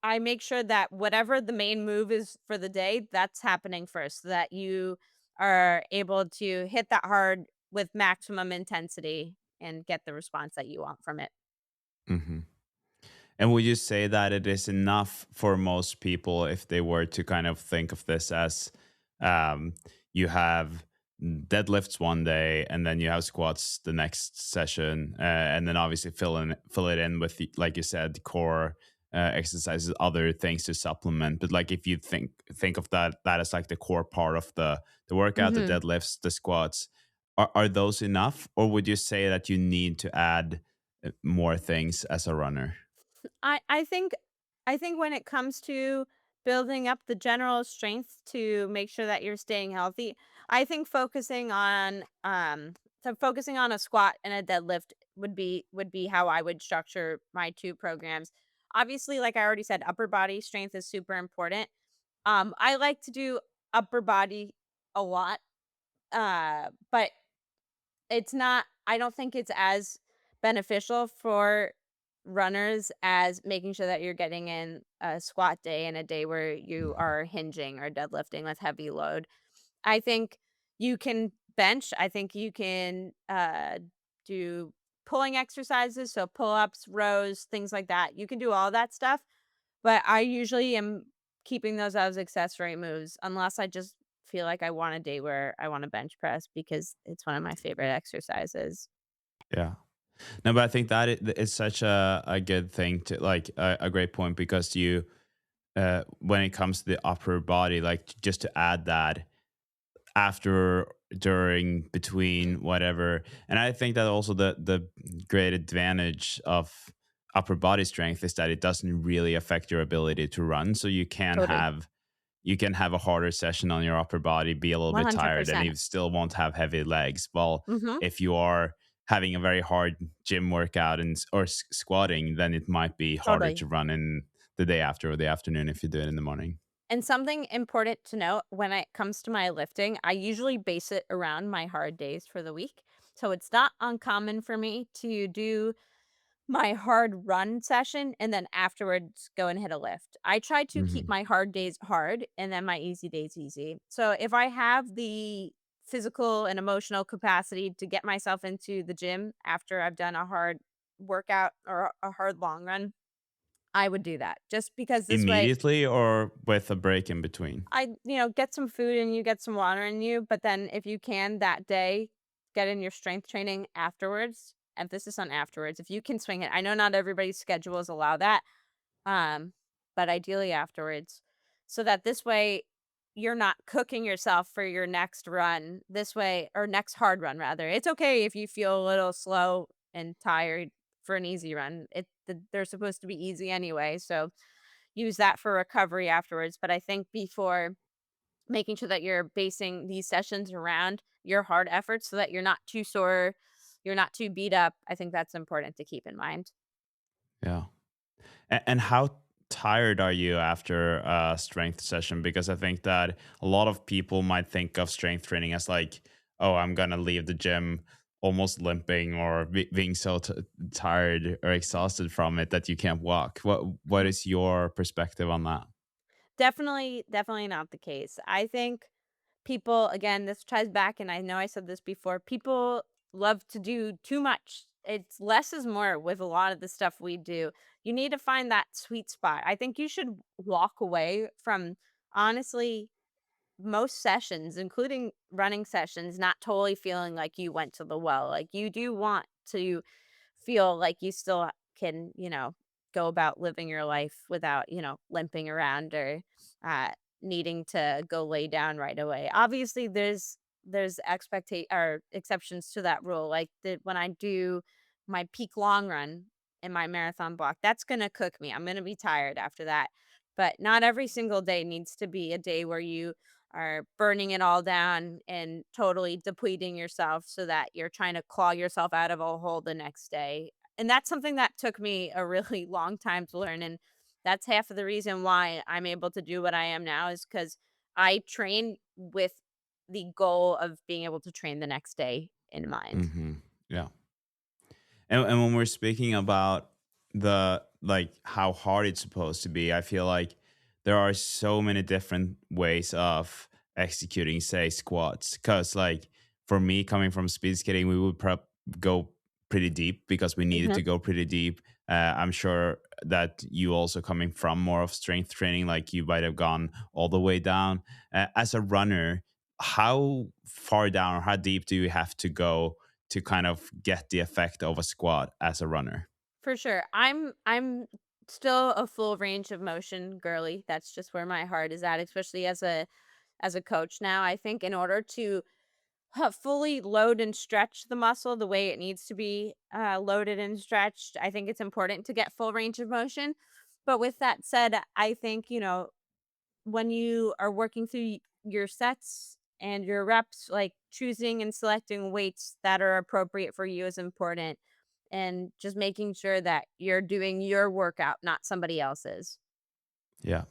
I make sure that whatever the main move is for the day, that's happening first so that you are able to hit that hard with maximum intensity and get the response that you want from it. Hmm. And would you say that it is enough for most people if they were to kind of think of this as um, you have deadlifts one day and then you have squats the next session, and then obviously fill it in with like you said, core exercises, other things to supplement. But like if you think of that as like the core part of the workout, the Mhm. deadlifts, the squats, are those enough, or would you say that you need to add more things as a runner? I think when it comes to building up the general strength to make sure that you're staying healthy, I think focusing on a squat and a deadlift would be how I would structure my 2 programs. Obviously, like I already said, upper body strength is super important. I like to do upper body a lot, but I don't think it's as beneficial for runners as making sure that you're getting in a squat day and a day where you Mhm. are hinging or deadlifting with heavy load. I think you can bench. I think you can do pulling exercises, so pull-ups, rows, things like that. You can do all that stuff, but I usually am keeping those as accessory moves unless I just feel like I want a day where I wanna bench press because it's one of my favorite exercises. Yeah. No, but I think that it's such a good thing to like a great point because you when it comes to the upper body, like just to add that after, during, between, whatever. And I think that also the great advantage of upper body strength is that it doesn't really affect your ability to run. So Totally. you can have a harder session on your upper body, be a little bit tired, and 100%. you still won't have heavy legs. Well, Mhm. if you are having a very hard gym workout or squatting, then it might be harder Totally. to run in the day after or the afternoon if you do it in the morning. And something important to note when it comes to my lifting, I usually base it around my hard days for the week. So it's not uncommon for me to do my hard run session and then afterwards go and hit a lift. I try to keep Hmm. my hard days hard and then my easy days easy. So if I have the physical and emotional capacity to get myself into the gym after I've done a hard workout or a hard long run, I would do that. Just because this way Immediately or with a break in between? get some food and you, get some water in you, but then if you can that day, get in your strength training afterwards. Emphasis on afterwards. If you can swing it. I know not everybody's schedules allow that, um, but ideally afterwards. So that this way you're not cooking yourself for your next run. This way or next hard run rather. It's okay if you feel a little slow and tired for an easy run. They're supposed to be easy anyway, so use that for recovery afterwards. But I think before making sure that you're basing these sessions around your hard efforts so that you're not too sore, you're not too beat up. I think that's important to keep in mind. Yeah. And how tired are you after a strength session? Because I think that a lot of people might think of strength training as like, oh, I'm gonna leave the gym almost limping or being so tired or exhausted from it that you can't walk. What is your perspective on that? Definitely not the case. I think people, again, this ties back, and I know I said this before, people love to do too much. It's less is more with a lot of the stuff we do. You need to find that sweet spot. I think you should walk away from, honestly, most sessions, including running sessions, not totally feeling like you went to the well. Like you do want to feel like you still can, go about living your life without, limping around or uh needing to go lay down right away. Obviously there's expectate or exceptions to that rule. Like when I do my peak long run in my marathon block. That's gonna cook me. I'm gonna be tired after that. But not every single day needs to be a day where you are burning it all down and totally depleting yourself so that you're trying to claw yourself out of a hole the next day. And that's something that took me a really long time to learn. And that's half of the reason why I'm able to do what I am now is because I train with the goal of being able to train the next day in mind. Yeah. And when we're speaking about the like how hard it's supposed to be, I feel like there are so many different ways of executing, say, squats. Because like for me, coming from speed skating, we would go pretty deep because we needed Mhm. to go pretty deep. I'm sure that you also coming from more of strength training, like you might have gone all the way down. As a runner, how far down or how deep do you have to go to kind of get the effect of a squat as a runner? For sure. I'm still a full range of motion girly. That's just where my heart is at, especially as a coach now. I think in order to fully load and stretch the muscle the way it needs to be loaded and stretched, I think it's important to get full range of motion. But with that said, I think, when you are working through your sets and your reps, like choosing and selecting weights that are appropriate for you is important. And just making sure that you're doing your workout, not somebody else's. Yeah.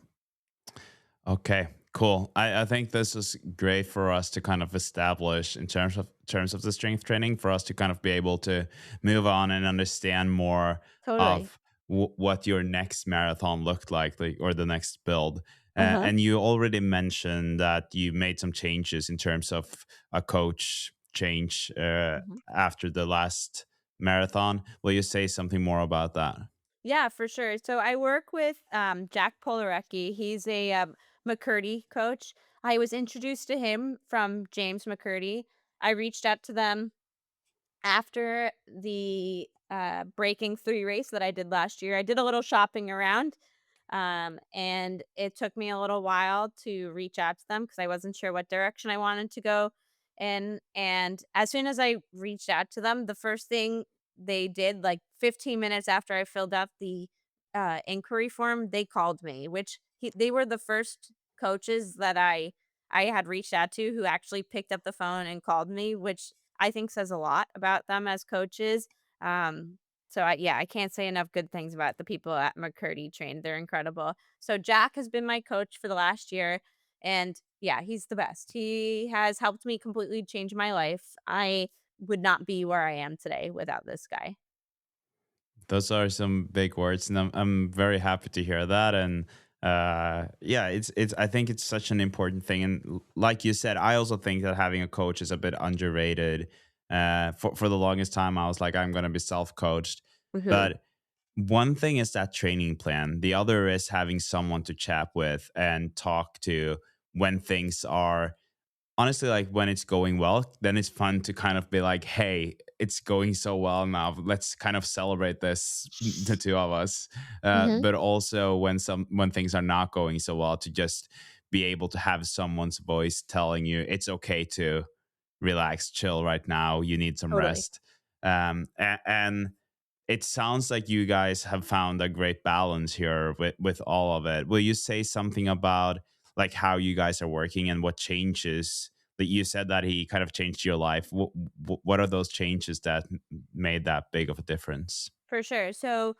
Okay, cool. I think this is great for us to kind of establish in terms of the strength training for us to kind of be able to move on and understand more Totally. of what your next marathon looked like or the next build. Uh-huh. And you already mentioned that you made some changes in terms of a coach change Mhm. after the last marathon. Will you say something more about that? Yeah, for sure. So I work with Jack Polarecki. He's a McCurdy coach. I was introduced to him from James McCurdy. I reached out to them after the breaking 3 race that I did last year. I did a little shopping around. And it took me a little while to reach out to them because I wasn't sure what direction I wanted to go in. And as soon as I reached out to them, the first thing they did, like 15 minutes after I filled out the inquiry form, they called me, which they were the first coaches that I had reached out to who actually picked up the phone and called me, which I think says a lot about them as coaches. So yeah, I can't say enough good things about the people at McCurdy trained. They're incredible. So Jack has been my coach for the last year and yeah, he's the best. He has helped me completely change my life. I would not be where I am today without this guy. Those are some big words, and I'm very happy to hear that. And yeah, it's I think it's such an important thing. And like you said, I also think that having a coach is a bit underrated. For the longest time, I was like, I'm gonna be self coached, Mhm. but one thing is that training plan. The other is having someone to chat with and talk to when things are honestly, like when it's going well, then it's fun to kind of be like, hey, it's going so well now. Let's kind of celebrate this, the two of us. Mhm. But also when things are not going so well, to just be able to have someone's voice telling you it's okay to relax, chill right now. You need some Totally. rest. And it sounds like you guys have found a great balance here with all of it. Will you say something about like how you guys are working and what changes that you said that he kind of changed your life? What are those changes that made that big of a difference? For sure. So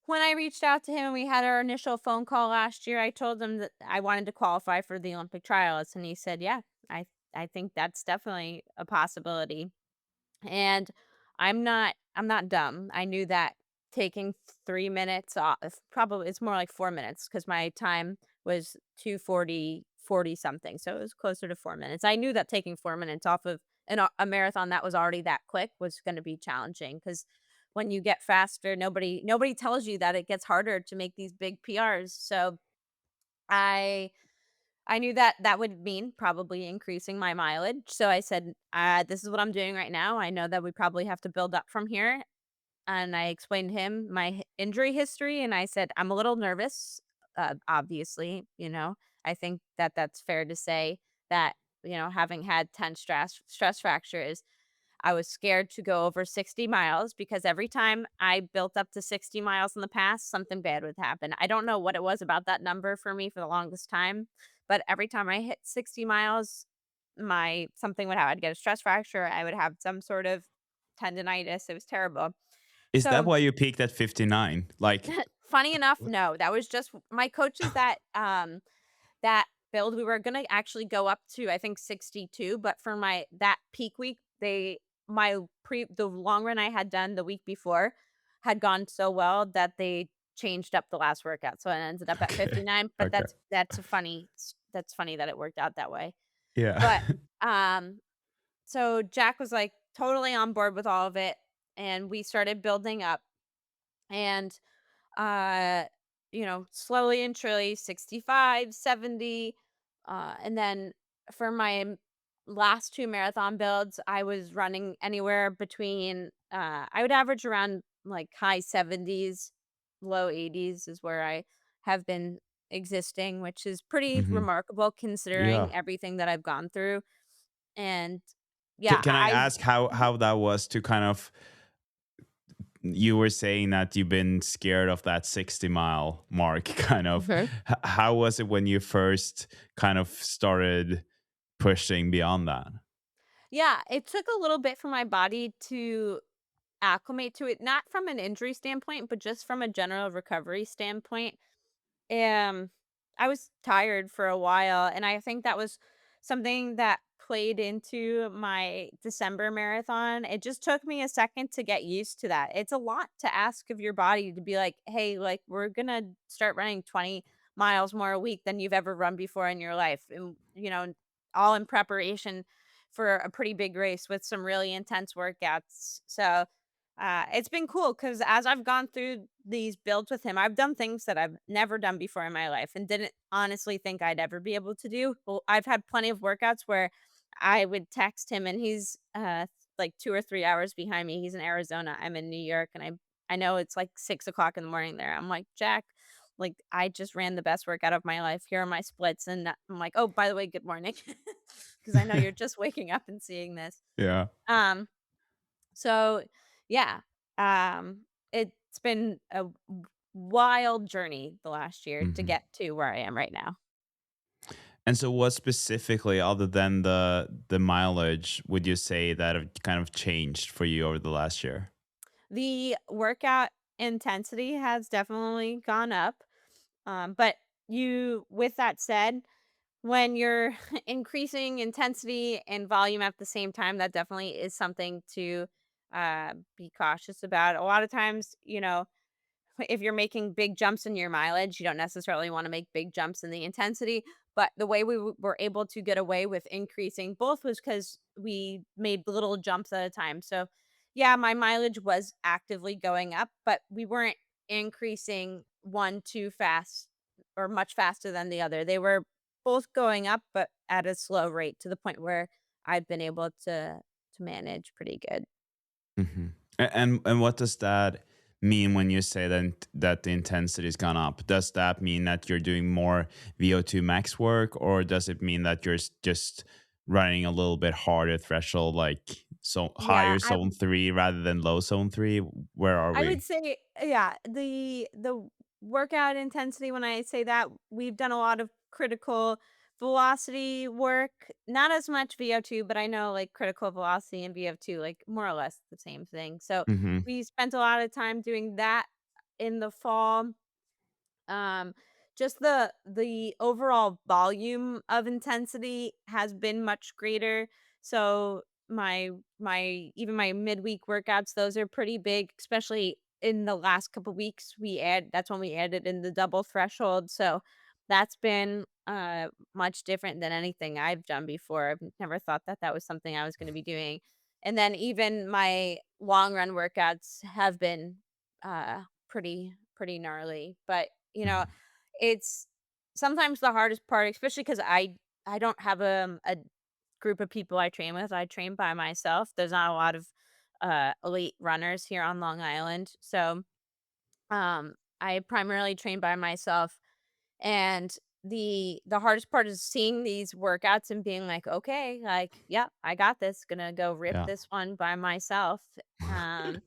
when I reached out to him and we had our initial phone call last year, I told him that I wanted to qualify for the Olympic trials and he said, "Yeah, I think that's definitely a possibility." And I'm not dumb. I knew that taking 3 minutes off probably it's more like 4 minutes because my time was 2:40 something, so it was closer to 4 minutes. I knew that taking 4 minutes off of a marathon that was already that quick was gonna be challenging because when you get faster, nobody tells you that it gets harder to make these big PRs, so I I knew that that would mean probably increasing my mileage, so I said, this is what I'm doing right now. I know that we probably have to build up from here." And I explained to him my injury history, and I said, "I'm a little nervous, obviously, I think that that's fair to say that, having had 10 stress fractures, I was scared to go over 60 miles because every time I built up to 60 miles in the past, something bad would happen. I don't know what it was about that number for me for the longest time, but every time I hit 60 miles, my something would happen. I'd get a stress fracture. I would have some sort of tendonitis. It was terrible. Is that So why you peaked at 59? Like, funny enough, no, that was just my coaches that build, we were gonna actually go up to, I think, 62, but for my that peak week, the long run I had done the week before had gone so well that they changed up the last workout, so it ended up at okay. 59, but Okay. that's funny that it worked out that way. Yeah. But, um, so Jack was, like, totally on board with all of it, and we started building up, and uh, slowly and surely 65, 70, and then for my last 2 marathon builds, I was running anywhere between, I would average around, like, high 70s, low 80s is where I have been existing, which is pretty Mhm. remarkable Yeah. considering everything that I've gone through, and Ca yeah, can I ask Mhm, how that was to kind of, you were saying that you've been scared of that 60-mile mark, kind of. mhm. How was it when you first kind of started pushing beyond that? Yeah, it took a little bit for my body to acclimate to it, not from an injury standpoint, but just from a general recovery standpoint. Um, I was tired for a while, and I think that was something that played into my December marathon. It just took me a second to get used to that. It's a lot to ask of your body to be like, "Hey, like we're gonna start running 20 miles more a week than you've ever run before in your life." And, all in preparation for a pretty big race with some really intense workouts. So, it's been cool because as I've gone through these builds with him, I've done things that I've never done before in my life and didn't honestly think I'd ever be able to do. Well, I've had plenty of workouts where I would text him and he's like 2 or 3 hours behind me. He's in Arizona. I'm in New York, and I know it's like 6 o'clock in the morning there. I'm like, Jack, like I just ran the best workout of my life. Here are my splits, and I'm like, oh, by the way, good morning, because I know you're just waking up and seeing this. Yeah. Um, so, yeah, it's been a wild journey the last year to Mhm. get to where I am right now. And so what specifically, other than the mileage, would you say that have kind of changed for you over the last year? The workout intensity has definitely gone up, but with that said, when you're increasing intensity and volume at the same time, that definitely is something to be cautious about. A lot of times, if you're making big jumps in your mileage, you don't necessarily want to make big jumps in the intensity. But the way were able to get away with increasing both was because we made little jumps at a time. So, yeah, my mileage was actively going up, but we weren't increasing one too fast or much faster than the other. They were both going up, but at a slow rate to the point where I've been able to manage pretty good. Mhm. And what does that mean when you say that the intensity's gone up? Does that mean that you're doing more VO2 max work, or does it mean that you're just running a little bit harder threshold, like so Yeah, higher zone 3 rather than low zone 3? Where are I would we? say, yeah, the workout intensity, when I say that, we've done a lot of critical velocity work, not as much VO2, but I know like critical velocity and VO2, like more or less the same thing. So Mhm. we spent a lot of time doing that in the fall. Um, just the overall volume of intensity has been much greater. So my even my midweek workouts, those are pretty big, especially in the last couple weeks. That's when we added in the double threshold. So that's been much different than anything I've done before. I've never thought that that was something I was going to be doing. And then even my long run workouts have been pretty gnarly. But Mhm. it's sometimes the hardest part, especially because I don't have, a group of people I train with, I train by myself. There's not a lot of, elite runners here on Long Island, so, I primarily train by myself, and the hardest part is seeing these workouts and being like, "Okay, like, yep, I got this. Gonna go rip Yeah. this one by myself." Um,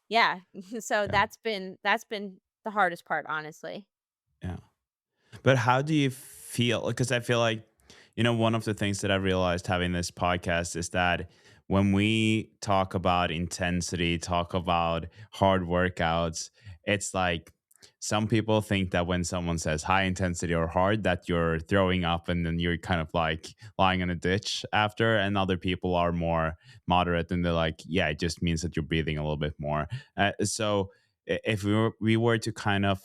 yeah. So Yeah. that's been the hardest part, honestly. Yeah. But how do you feel? Because I feel like, one of the things that I realized having this podcast is that when we talk about intensity, talk about hard workouts, it's like some people think that when someone says high intensity or hard, that you're throwing up and then you're kind of like lying in a ditch after. And other people are more moderate and they're like, yeah, it just means that you're breathing a little bit more. So if we were to kind of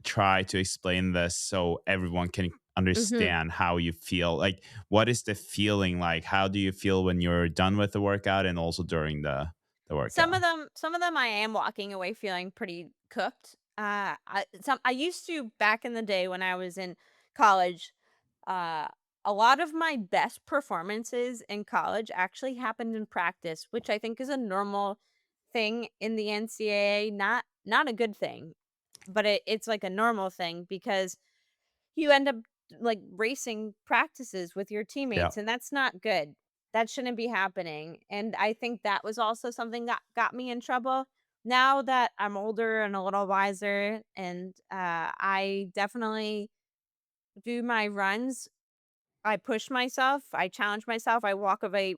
try to explain this so everyone can Mhm. understand how you feel. Like, what is the feeling like? How do you feel when you're done with the workout and also during the workout? Some of them I am walking away feeling pretty cooked. I used to back in the day when I was in college, uh, a lot of my best performances in college actually happened in practice, which I think is a normal thing in the NCAA, not a good thing, but it's like a normal thing because you end up, like, racing practices with your Yeah. teammates, and that's not good. That shouldn't be happening, and I think that was also something that got me in trouble. Now that I'm older and a little wiser and, I definitely do my runs, I push myself, I challenge myself, I walk away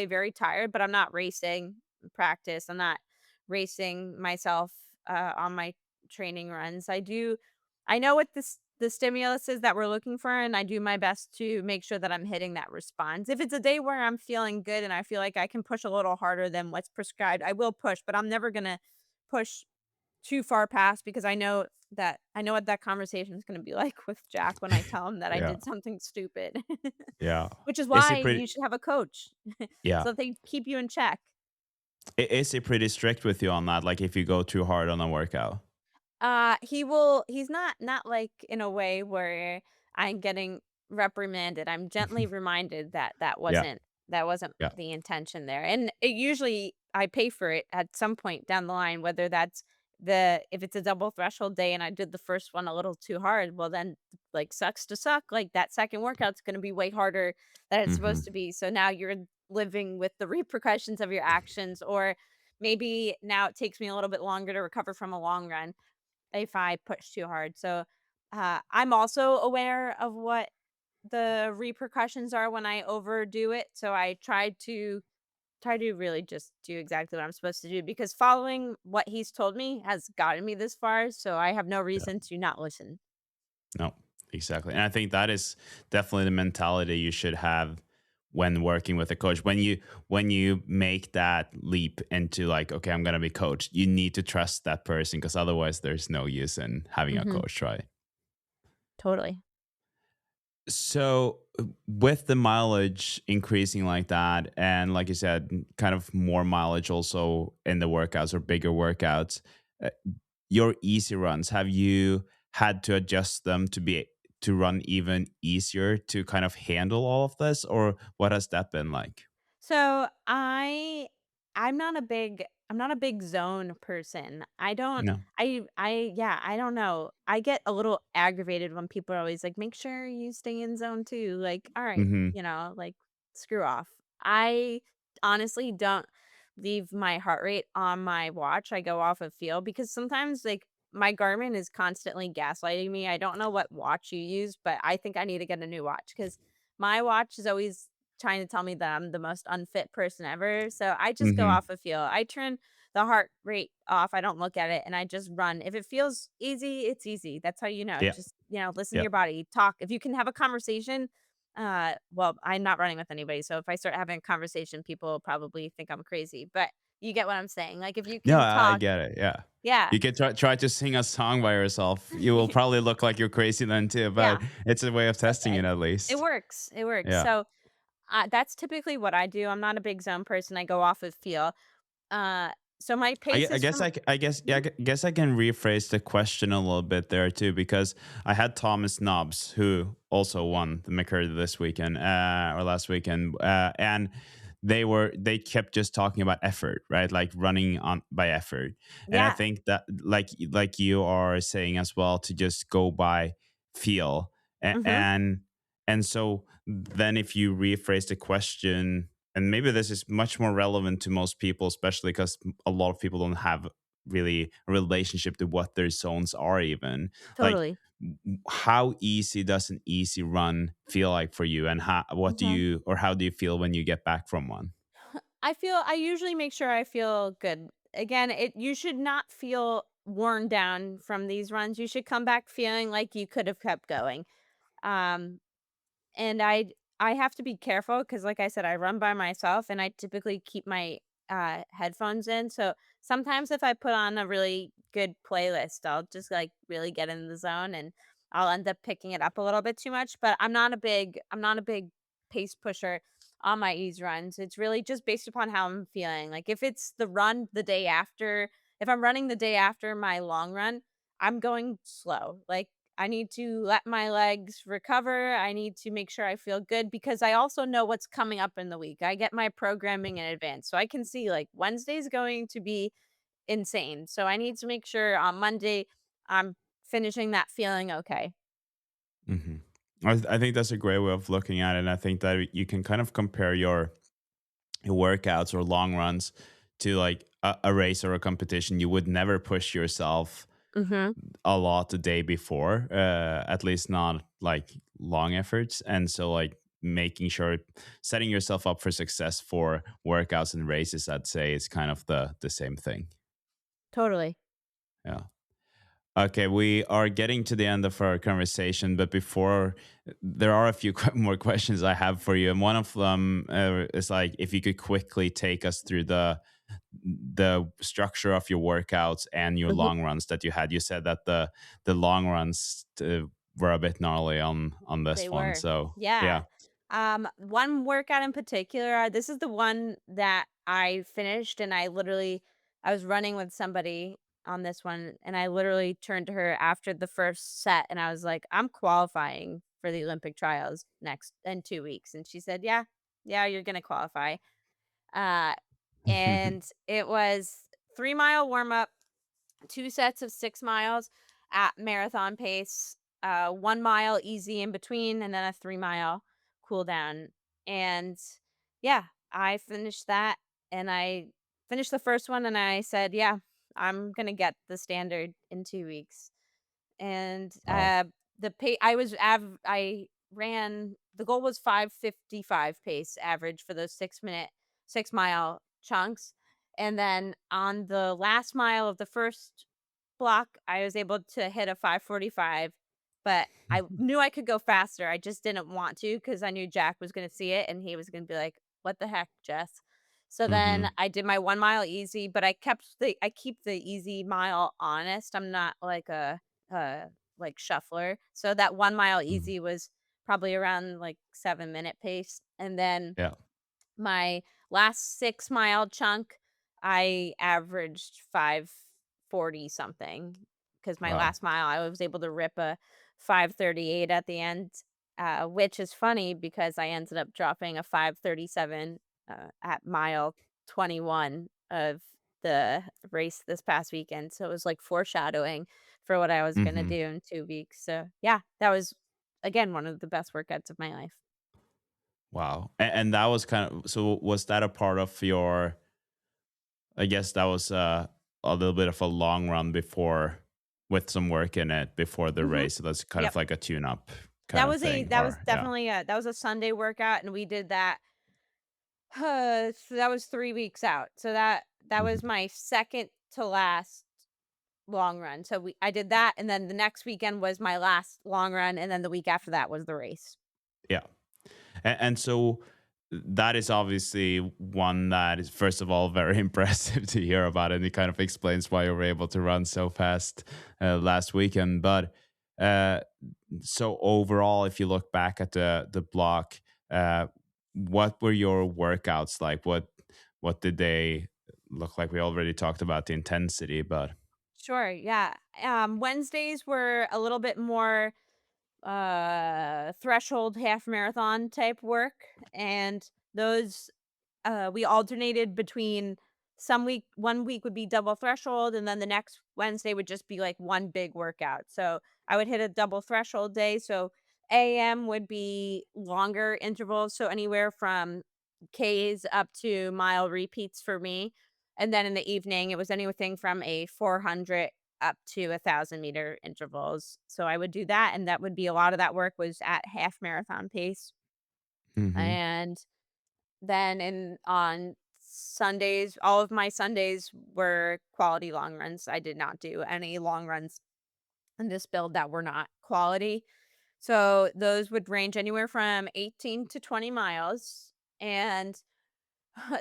very tired, but I'm not racing in practice, I'm not racing myself, on my training runs. I know what the stimulus is that we're looking for, and I do my best to make sure that I'm hitting that response. If it's a day where I'm feeling good and I feel like I can push a little harder than what's prescribed, I will push, but I'm never gonna push too far past because I know what that conversation is gonna be like with Jack when I tell him that I Yeah. did something stupid. Yeah. Which is Is why it pretty? you should have a coach, Yeah. so they keep you in check. Is it pretty strict with you on that? Like, if you go too hard on a workout? He's not like in a way where I'm getting reprimanded. I'm gently reminded that Yeah. that wasn't Yeah. the intention there. And it usually I pay for it at some point down the line, whether that's if it's a double threshold day and I did the first one a little too hard, well then like sucks to suck. Like that second workout's gonna be way harder than it's Hmm. supposed to be. So now you're living with the repercussions of your actions, or maybe now it takes me a little bit longer to recover from a long run if I push too hard. So, I'm also aware of what the repercussions are when I overdo it. So I try to really just do exactly what I'm supposed to do because following what he's told me has gotten me this far. So I have no Yeah. reason to not listen. No, exactly. And I think that is definitely the mentality you should have when working with a coach. When you make that leap into like, okay, I'm gonna be coached, you need to trust that person because otherwise there's no use in having a Hmm. coach, right? Totally. So with the mileage increasing like that, and like you said, kind of more mileage also in the workouts or bigger workouts, uh, your easy runs, have you had to adjust them to run even easier to kind of handle all of this, or what has that been like? So I'm not a big zone person. I don't No. I yeah, I don't know. I get a little aggravated when people are always like, make sure you stay in zone 2. Like, all right, Hmm. like screw off. I honestly don't leave my heart rate on my watch. I go off of feel because sometimes like my Garmin is constantly gaslighting me. I don't know what watch you use, but I think I need to get a new watch because my watch is always trying to tell me that I'm the most unfit person ever, so I just go Hmm. off of feel. I turn the heart rate off, I don't look at it, and I just run. If it feels easy, it's easy. That's how you know. Yeah. Just, listen to Yeah. your body, talk. If you can have a conversation, well, I'm not running with anybody, so if I start having a conversation, people probably think I'm crazy, but you get what I'm saying. Like, if you No, can I talk. get it. Yeah. Yeah. You can try to sing a song by yourself. You will probably look like you're crazy then too, but Yeah. it's a way of Uh, testing uh, it at it least. works, it works. Yeah. So, that's typically what I do. I'm not a big zone person, I go off of feel. Uh, so my pace I is guess from. I guess yeah, Mhm. guess I can rephrase the question a little bit there too, because I had Thomas Nobbs who also won the McCurdy this weekend or last weekend, and they kept just talking about effort, right? Like running on by effort, and I Yeah. think that like you are saying as well to just go by feel. Mhm. And so then if you rephrase the question, and maybe this is much more relevant to most people, especially because a lot of people don't have really a relationship to what their zones are even. Like, Totally. how easy does an easy run feel like for you, and Mhm. how do you feel when you get back from one? I usually make sure I feel good. Again, you should not feel worn down from these runs. You should come back feeling like you could have kept going. Um, and I have to be careful because, like I said, I run by myself and I typically keep my, headphones in, so sometimes if I put on a really good playlist, I'll just, like, really get in the zone and I'll end up picking it up a little bit too much, but I'm not a big pace pusher on my ease runs. It's really just based upon how I'm feeling. Like, if it's the run the day after if I'm running the day after my long run, I'm going slow. Like, I need to let my legs recover. I need to make sure I feel good because I also know what's coming up in the week. I get my programming in advance. So I can see like Wednesday's going to be insane. So I need to make sure on Monday I'm finishing that feeling okay. Hmm. I think that's a great way of looking at it. And I think that you can kind of compare your workouts or long runs to like a race or a competition. You would never push yourself Mhm. a lot the day before, at least not like long efforts. And so, like, making sure setting yourself up for success for workouts and races, I'd say, is kind of the same thing. Totally. Yeah. Okay, we are getting to the end of our conversation, but before, there are a few more questions I have for you, and one of them is like if you could quickly take us through the structure of your workouts and your Mhm. long runs that you had. You said that the long runs were a bit gnarly on this They one, were. so Yeah. yeah. One workout in particular, this is the one that I finished and I was running with somebody on this one and I literally turned to her after the first set and I was like, "I'm qualifying for the Olympic trials next in 2 weeks." And she said, "Yeah. Yeah, you're going to qualify." Uh and it was 3-mile warm up, 2 sets of 6 miles at marathon pace, 1 mile easy in between, and then a 3-mile cool down, and yeah, I finished that, and I finished the first one, and I said, "Yeah, I'm gonna get the standard in 2 weeks." And, Wow. the pay I ran the goal was 5:55 pace average for those 6-mile chunks, and then on the last mile of the first block, I was able to hit a 5:45, but I knew I could go faster, I just didn't want to because I knew Jack was gonna see it, and he was gonna be like, "What the heck, Jess?" So then Hmm. I did my 1 mile easy, but I keep the easy mile honest, I'm not uh, like, shuffler. So that 1 mile Hmm. easy was probably around, like, 7-minute pace, and then Yeah. my last 6-mile chunk, I averaged 5:40 something because my Wow. last mile, I was able to rip a 5:38 at the end, which is funny because I ended up dropping a 5:37, at mile 21 of the race this past weekend, so it was, like, foreshadowing for what I was gonna Hmm. do in 2 weeks, so, yeah, that was, again, one of the best workouts of my life. Wow. And that was kind of, so was that a part of your, I guess that was a little bit of a long run before, with some work in it before the Mhm. race. So that's kind of Yep. like a tune up kind of thing, That was or yeah. definitely a that was a Sunday workout, and we did that, so that was 3 weeks out. So that was Hmm. my 2nd to last long run. So I did that, and then the next weekend was my last long run, and then the week after that was the race. Yeah. And so that is obviously one that is, first of all, very impressive to hear about, and it kind of explains why you were able to run so fast last weekend. But uh, so overall, if you look back at the block, uh, what were your workouts like? What did they look like? We already talked about the intensity, but Sure, yeah. Wednesdays were a little bit more threshold half marathon type work, and those we alternated between one week would be double threshold and then the next Wednesday would just be like one big workout. So I would hit a double threshold day. So AM would be longer intervals, so anywhere from Ks up to mile repeats for me, and then in the evening, it was anything from a 400 up to 1,000-meter intervals. So I would do that, and that would be a lot of that work was at half marathon pace, Hmm. and then on Sundays, all of my Sundays were quality long runs. I did not do any long runs in this build that were not quality. So those would range anywhere from 18 to 20 miles, and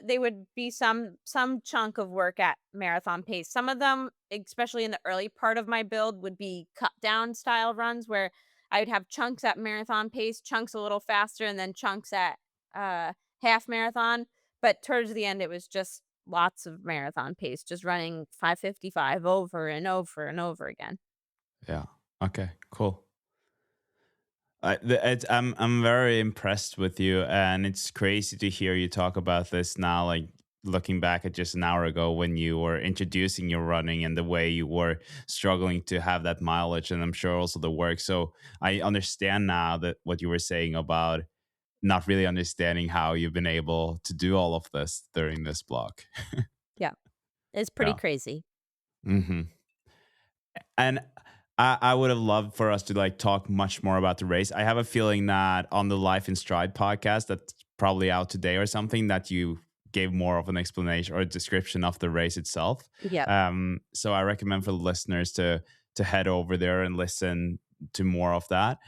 they would be some chunk of work at marathon pace. Some of them, especially in the early part of my build, would be cut down style runs where I would have chunks at marathon pace, chunks a little faster, and then chunks at uh, half marathon. But towards the end, it was just lots of marathon pace, just running 5:55 over and over and over again. Yeah. Okay. Cool. I'm very impressed with you, and it's crazy to hear you talk about this now. Like looking back at just an hour ago when you were introducing your running and the way you were struggling to have that mileage, and I'm sure also the work. So I understand now that what you were saying about not really understanding how you've been able to do all of this during this block. Yeah, it's pretty Yeah. crazy. Hmm. And I would have loved for us to like talk much more about the race. I have a feeling that on the Life in Stride podcast that's probably out today or something that you gave more of an explanation or a description of the race itself. Yep. So I recommend for the listeners to head over there and listen to more of that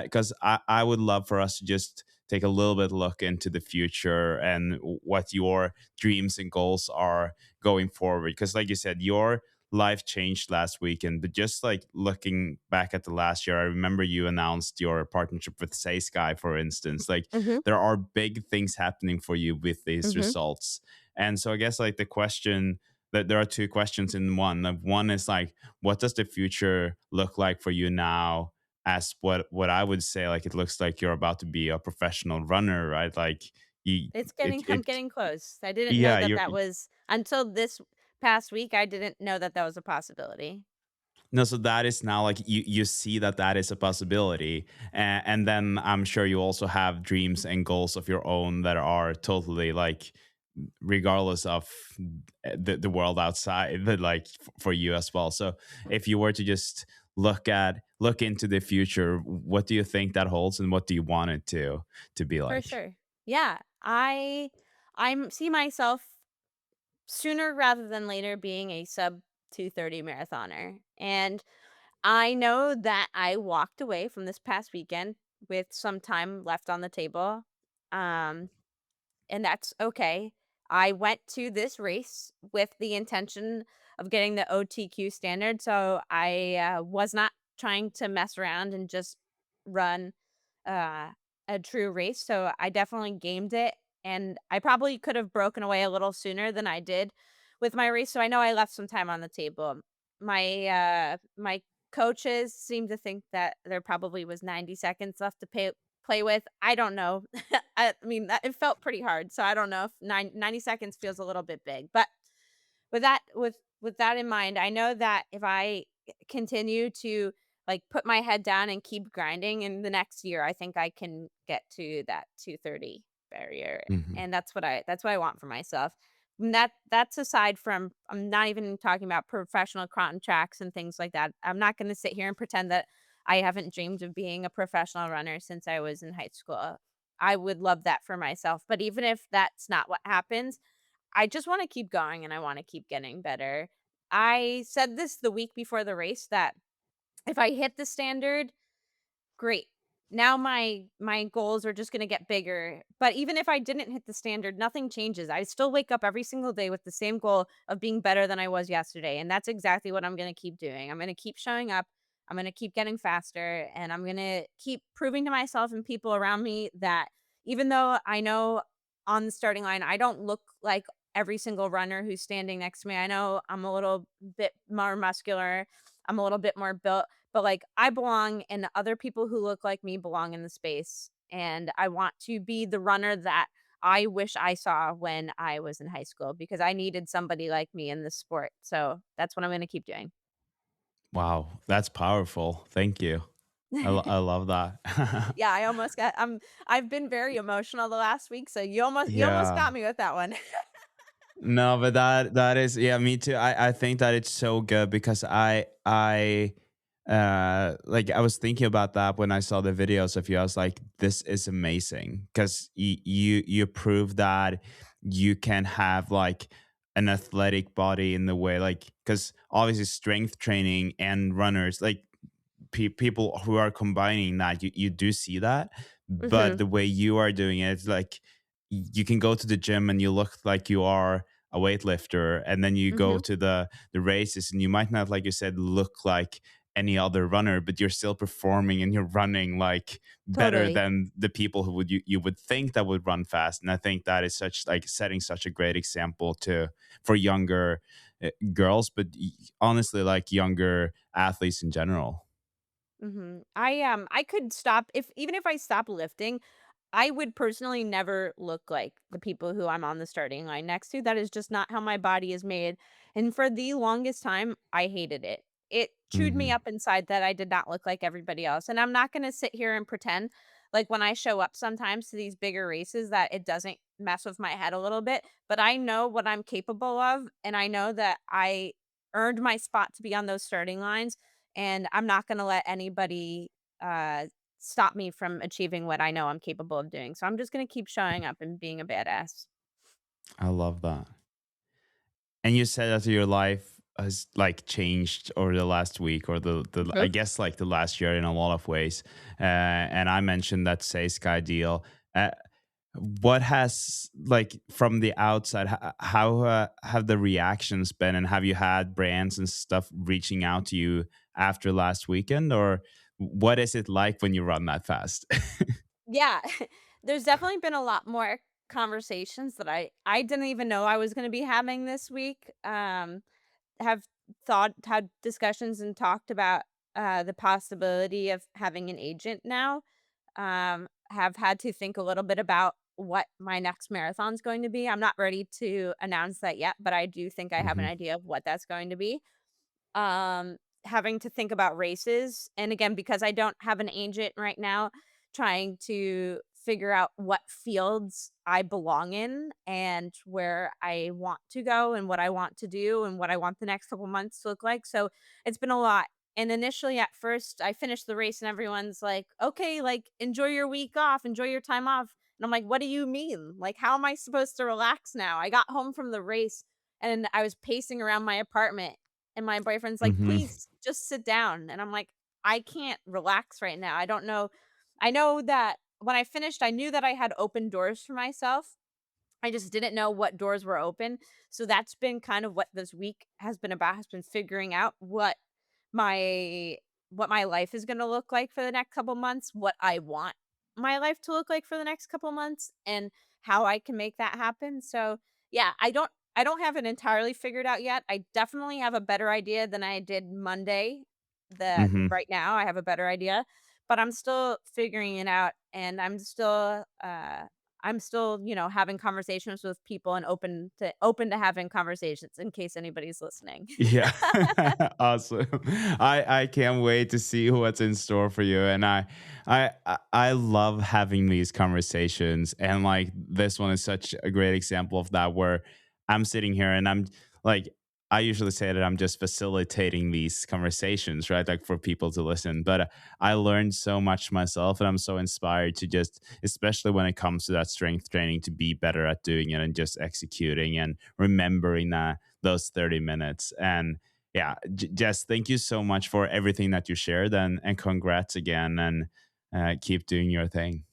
because I would love for us to just take a little bit look into the future and what your dreams and goals are going forward. Because like you said, your life changed last weekend. But just like looking back at the last year, I remember you announced your partnership with Say Sky, for instance. Like Mhm. there are big things happening for you with these Mhm. results. And so I guess like the question that there are two questions in one. Like, one is like, what does the future look like for you now? As what I would say, like it looks like you're about to be a professional runner, right? Like you, It's getting I'm it getting close. I didn't know yeah, that you're that was until this past week, I didn't know that that was a possibility. no, so that is now like you see that that is a possibility, and then I'm sure you also have dreams and goals of your own that are totally like regardless of the world outside, but like for you as well. So if you were to just look into the future, what do you think that holds, and what do you want it to be For like? sure. Yeah. I'm see myself sooner rather than later being a sub 2:30 marathoner. And I know that I walked away from this past weekend with some time left on the table. Um and that's okay. I went to this race with the intention of getting the OTQ standard, so I was not trying to mess around and just run uh, a true race. So I definitely gamed it, and I probably could have broken away a little sooner than I did with my race. So I know I left some time on the table. My coaches seem to think that there probably was 90 seconds left to play with. I don't know. I mean, that it felt pretty hard, so I don't know if 90 seconds feels a little bit big, but with that in mind, I know that if I continue to, like, put my head down and keep grinding in the next year, I think I can get to that 2:30 barrier, Hmm. and that's what I want for myself. And that's aside from I'm not even talking about professional contracts and things like that. I'm not gonna sit here and pretend that I haven't dreamed of being a professional runner since I was in high school. I would love that for myself, but even if that's not what happens, I just wanna keep going and I wanna keep getting better. I said this the week before the race that if I hit the standard, great. Now my goals are just gonna get bigger, but even if I didn't hit the standard, nothing changes. I still wake up every single day with the same goal of being better than I was yesterday, and that's exactly what I'm gonna keep doing. I'm gonna keep showing up, I'm gonna keep getting faster, and I'm gonna keep proving to myself and people around me that even though I know on the starting line, I don't look like every single runner who's standing next to me. I know I'm a little bit more muscular, I'm a little bit more built, but, like, I belong and other people who look like me belong in the space, and I want to be the runner that I wish I saw when I was in high school because I needed somebody like me in this sport, so that's what I'm gonna keep doing. Wow, that's powerful. Thank you. I love that. Yeah, I almost got I've been very emotional the last week, so you almost Yeah. got me with that one. No, but that is, yeah, me too. I think that it's so good because like I was thinking about that when I saw the videos of you. I was like, this is amazing because you prove that you can have like an athletic body in the way, like, because obviously strength training and runners, like, people who are combining that, you do see that, but Mhm, the way you are doing it, it's like you can go to the gym and you look like you are a weightlifter, and then you go mhm, to the races and you might not, like you said, look like any other runner, but you're still performing and you're running like better totally. than the people who would you would think that would run fast. And I think that is such, like, setting such a great example to for younger girls, but honestly, like, younger athletes in general. Mhm. I could stop if even if I stop lifting, I would personally never look like the people who I'm on the starting line next to. That is just not how my body is made. And for the longest time, I hated it. It chewed me Hmm. up inside that I did not look like everybody else. And I'm not going to sit here and pretend like when I show up sometimes to these bigger races that it doesn't mess with my head a little bit, but I know what I'm capable of and I know that I earned my spot to be on those starting lines and I'm not going to let anybody uh stop me from achieving what I know I'm capable of doing. So I'm just gonna keep showing up and being a badass. I love that. And you said that your life has, like, changed over the last week, or the I Mhm. guess, like, the last year in a lot of ways. And I mentioned that Say Sky deal. What has, like, from the outside, how have the reactions been, and have you had brands and stuff reaching out to you after last weekend, or what is it like when you run that fast? Yeah. There's definitely been a lot more conversations that I didn't even know I was gonna be having this week. Have had discussions and talked about, the possibility of having an agent now. Have had to think a little bit about what my next marathon's going to be. I'm not ready to announce that yet, but I do think I have an Hmm. idea of what that's going to be. um, Having to think about races, and again, because I don't have an agent right now, trying to figure out what fields I belong in and where I want to go and what I want to do and what I want the next couple months to look like. So it's been a lot. And initially at first I finished the race and everyone's like, "Okay, like enjoy your week off, enjoy your time off." And I'm like, "What do you mean? Like how am I supposed to relax now?" I got home from the race and I was pacing around my apartment and my boyfriend's like, Hmm. "Please just sit down." And I'm like, "I can't relax right now. I don't know." I know that when I finished, I knew that I had open doors for myself. I just didn't know what doors were open. So that's been kind of what this week has been about, has been figuring out my what my life is gonna look like for the next couple months, what I want my life to look like for the next couple months, and how I can make that happen. So, yeah, I don't have it entirely figured out yet. I definitely have a better idea than I did Monday. That Hmm. right now I have a better idea, but I'm still figuring it out, and I'm still, having conversations with people and open to having conversations in case anybody's listening. Yeah. Awesome. I can't wait to see what's in store for you. And I love having these conversations. And, like, this one is such a great example of that, where I'm sitting here and I'm like, I usually say that I'm just facilitating these conversations, right? Like, for people to listen. But I learned so much myself, and I'm so inspired to just, especially when it comes to that strength training, to be better at doing it and just executing and remembering that those 30 minutes. And yeah, Jess, thank you so much for everything that you shared, and congrats again, and keep doing your thing.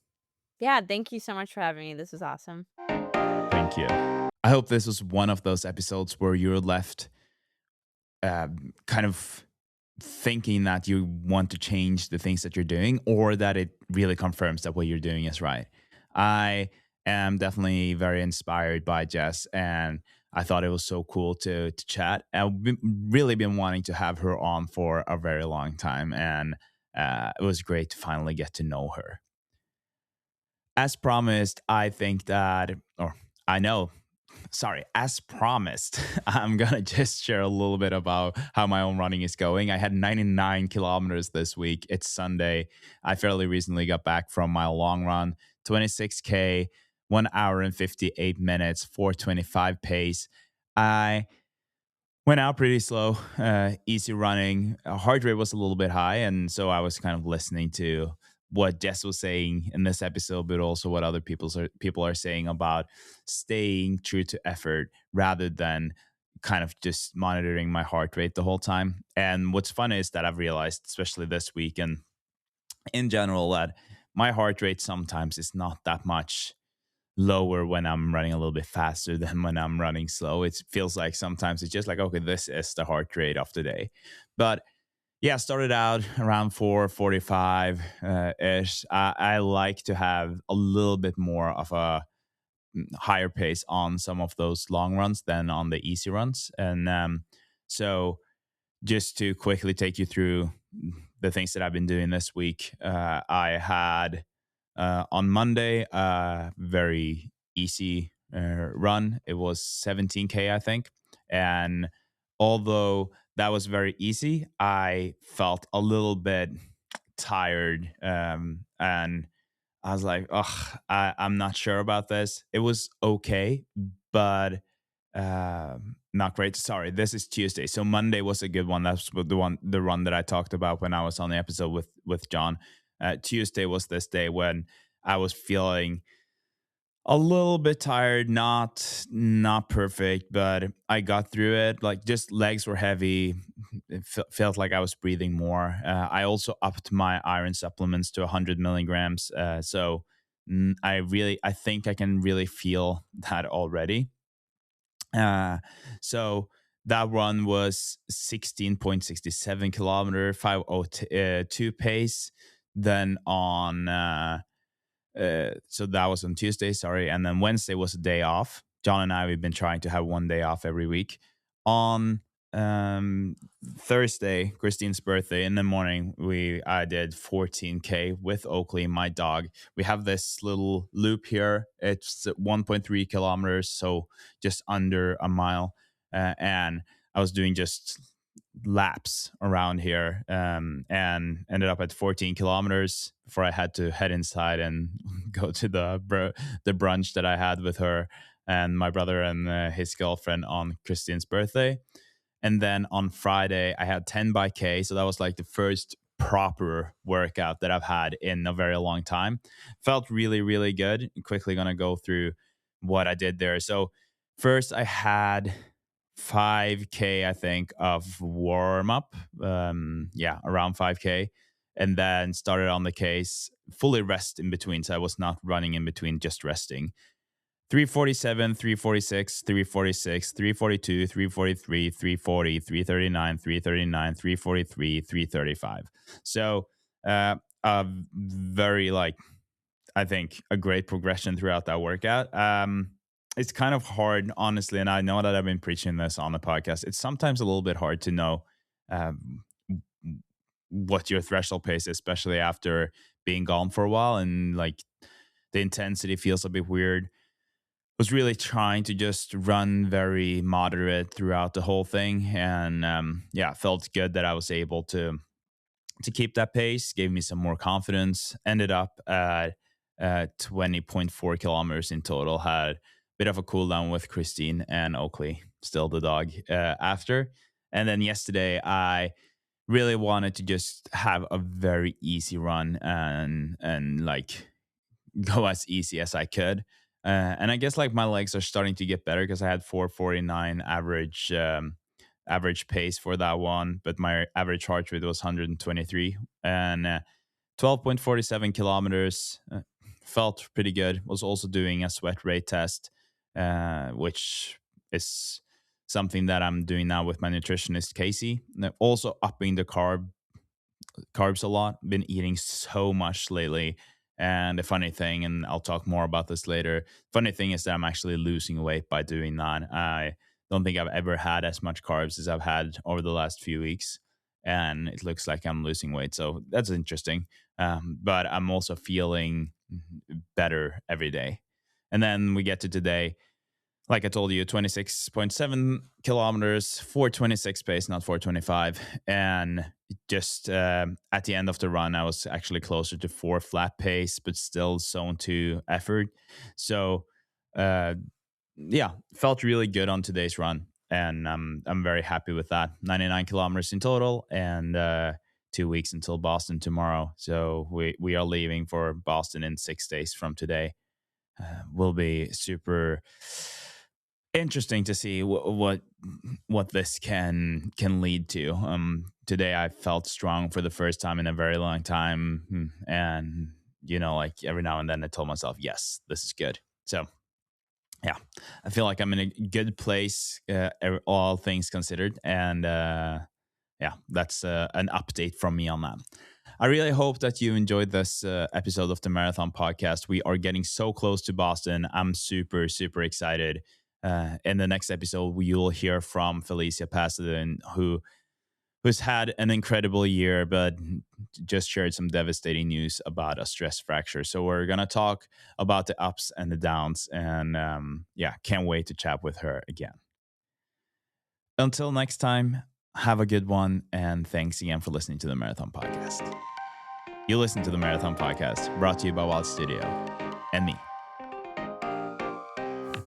Yeah, thank you so much for having me. This was awesome. Thank you. I hope this was one of those episodes where you're left kind of thinking that you want to change the things that you're doing, or that it really confirms that what you're doing is right. I am definitely very inspired by Jess, and I thought it was so cool to chat. Really been wanting to have her on for a very long time, and it was great to finally get to know her. As promised, I think that, or I know sorry, as promised, I'm gonna just share a little bit about how my own running is going. I had 99 kilometers this week. It's Sunday. I fairly recently got back from my long run, 26K, 1 hour and 58 minutes, 425 pace. I went out pretty slow, easy running. Heart rate was a little bit high, and so I was kind of listening to what Jess was saying in this episode, but also what other people are saying about staying true to effort rather than kind of just monitoring my heart rate the whole time. And what's fun is that I've realized, especially this week and in general, that my heart rate sometimes is not that much lower when I'm running a little bit faster than when I'm running slow. It feels like sometimes it's just like, okay, this is the heart rate of the day. But yeah, started out around 4:45 ish. I like to have a little bit more of a higher pace on some of those long runs than on the easy runs. And so just to quickly take you through the things that I've been doing this week, I had on Monday a very easy run. It was 17K, I think. And although that was very easy, I felt a little bit tired. And I was like, oh, I'm not sure about this. It was okay, but not great. Sorry, this is Tuesday. So Monday was a good one. That's the run that I talked about when I was on the episode with John. Tuesday was this day when I was feeling a little bit tired, not perfect, but I got through it. Like just legs were heavy. It felt like I was breathing more. I also upped my iron supplements to 100 milligrams. So I think I can really feel that already. Uh, so that run was 16.67 kilometer, 5:02 pace. Then on so that was on Tuesday, sorry, and then Wednesday was a day off. John and I, we've been trying to have one day off every week. On um, Thursday, Christine's birthday, in the morning, I did 14K with Oakley, my dog. We have this little loop here. It's 1.3 kilometers, so just under a mile, and I was doing just laps around here, and ended up at 14 kilometers before I had to head inside and go to the brunch that I had with her and my brother and his girlfriend on Kristian's birthday. And then on Friday, I had 10 by K. So that was like the first proper workout that I've had in a very long time. Felt really, really good. Quickly going to go through what I did there. So first, I had 5K, I think, of warm up. Yeah, around 5K. And then started on the case, fully rest in between. So I was not running in between, just resting. 347, 346, 346, 342, 343, 340, 339, 339, 343, 335. So a very like I think a great progression throughout that workout. It's kind of hard, honestly, and I know that I've been preaching this on the podcast. It's sometimes a little bit hard to know um, what your threshold pace is, especially after being gone for a while, and like the intensity feels a bit weird. Was really trying to just run very moderate throughout the whole thing, and yeah, felt good that I was able to keep that pace. Gave me some more confidence. Ended up at 20.4 kilometers in total. Had a bit of a cool down with Christine and Oakley, still the dog, after. And then yesterday, I really wanted to just have a very easy run and like go as easy as I could. And I guess like my legs are starting to get better because I had 449 average pace for that one, but my average heart rate was 123 and 12.47 kilometers. Felt pretty good. Was also doing a sweat rate test, which is something that I'm doing now with my nutritionist Casey. Also upping the carbs a lot. Been eating so much lately. And the funny thing, and I'll talk more about this later, funny thing is that I'm actually losing weight by doing that. I don't think I've ever had as much carbs as I've had over the last few weeks. And it looks like I'm losing weight. So that's interesting. But I'm also feeling better every day. And then we get to today. like I told you, 26.7 kilometers, 426 pace, not 425. And just at the end of the run, I was actually closer to 4 flat pace, but still zone 2 effort. So, uh, yeah, felt really good on today's run. And I'm very happy with that. 99 kilometers in total, and 2 weeks until Boston tomorrow. So we are leaving for Boston in 6 days from today. Will be super interesting to see what this can lead to. Today I felt strong for the first time in a very long time, and like every now and then I told myself, yes, this is good. So yeah, I feel like I'm in a good place, all things considered, and yeah, that's an update from me on that. I really hope that you enjoyed this episode of the Marathon Podcast. We are getting so close to Boston. I'm super, super excited. In the next episode, you'll hear from Felicia Pasadena, who's had an incredible year, but just shared some devastating news about a stress fracture. So we're going to talk about the ups and the downs. And yeah, can't wait to chat with her again. Until next time, have a good one. And thanks again for listening to the Marathon Podcast. You listen to the Marathon Podcast, brought to you by Wild Studio and me,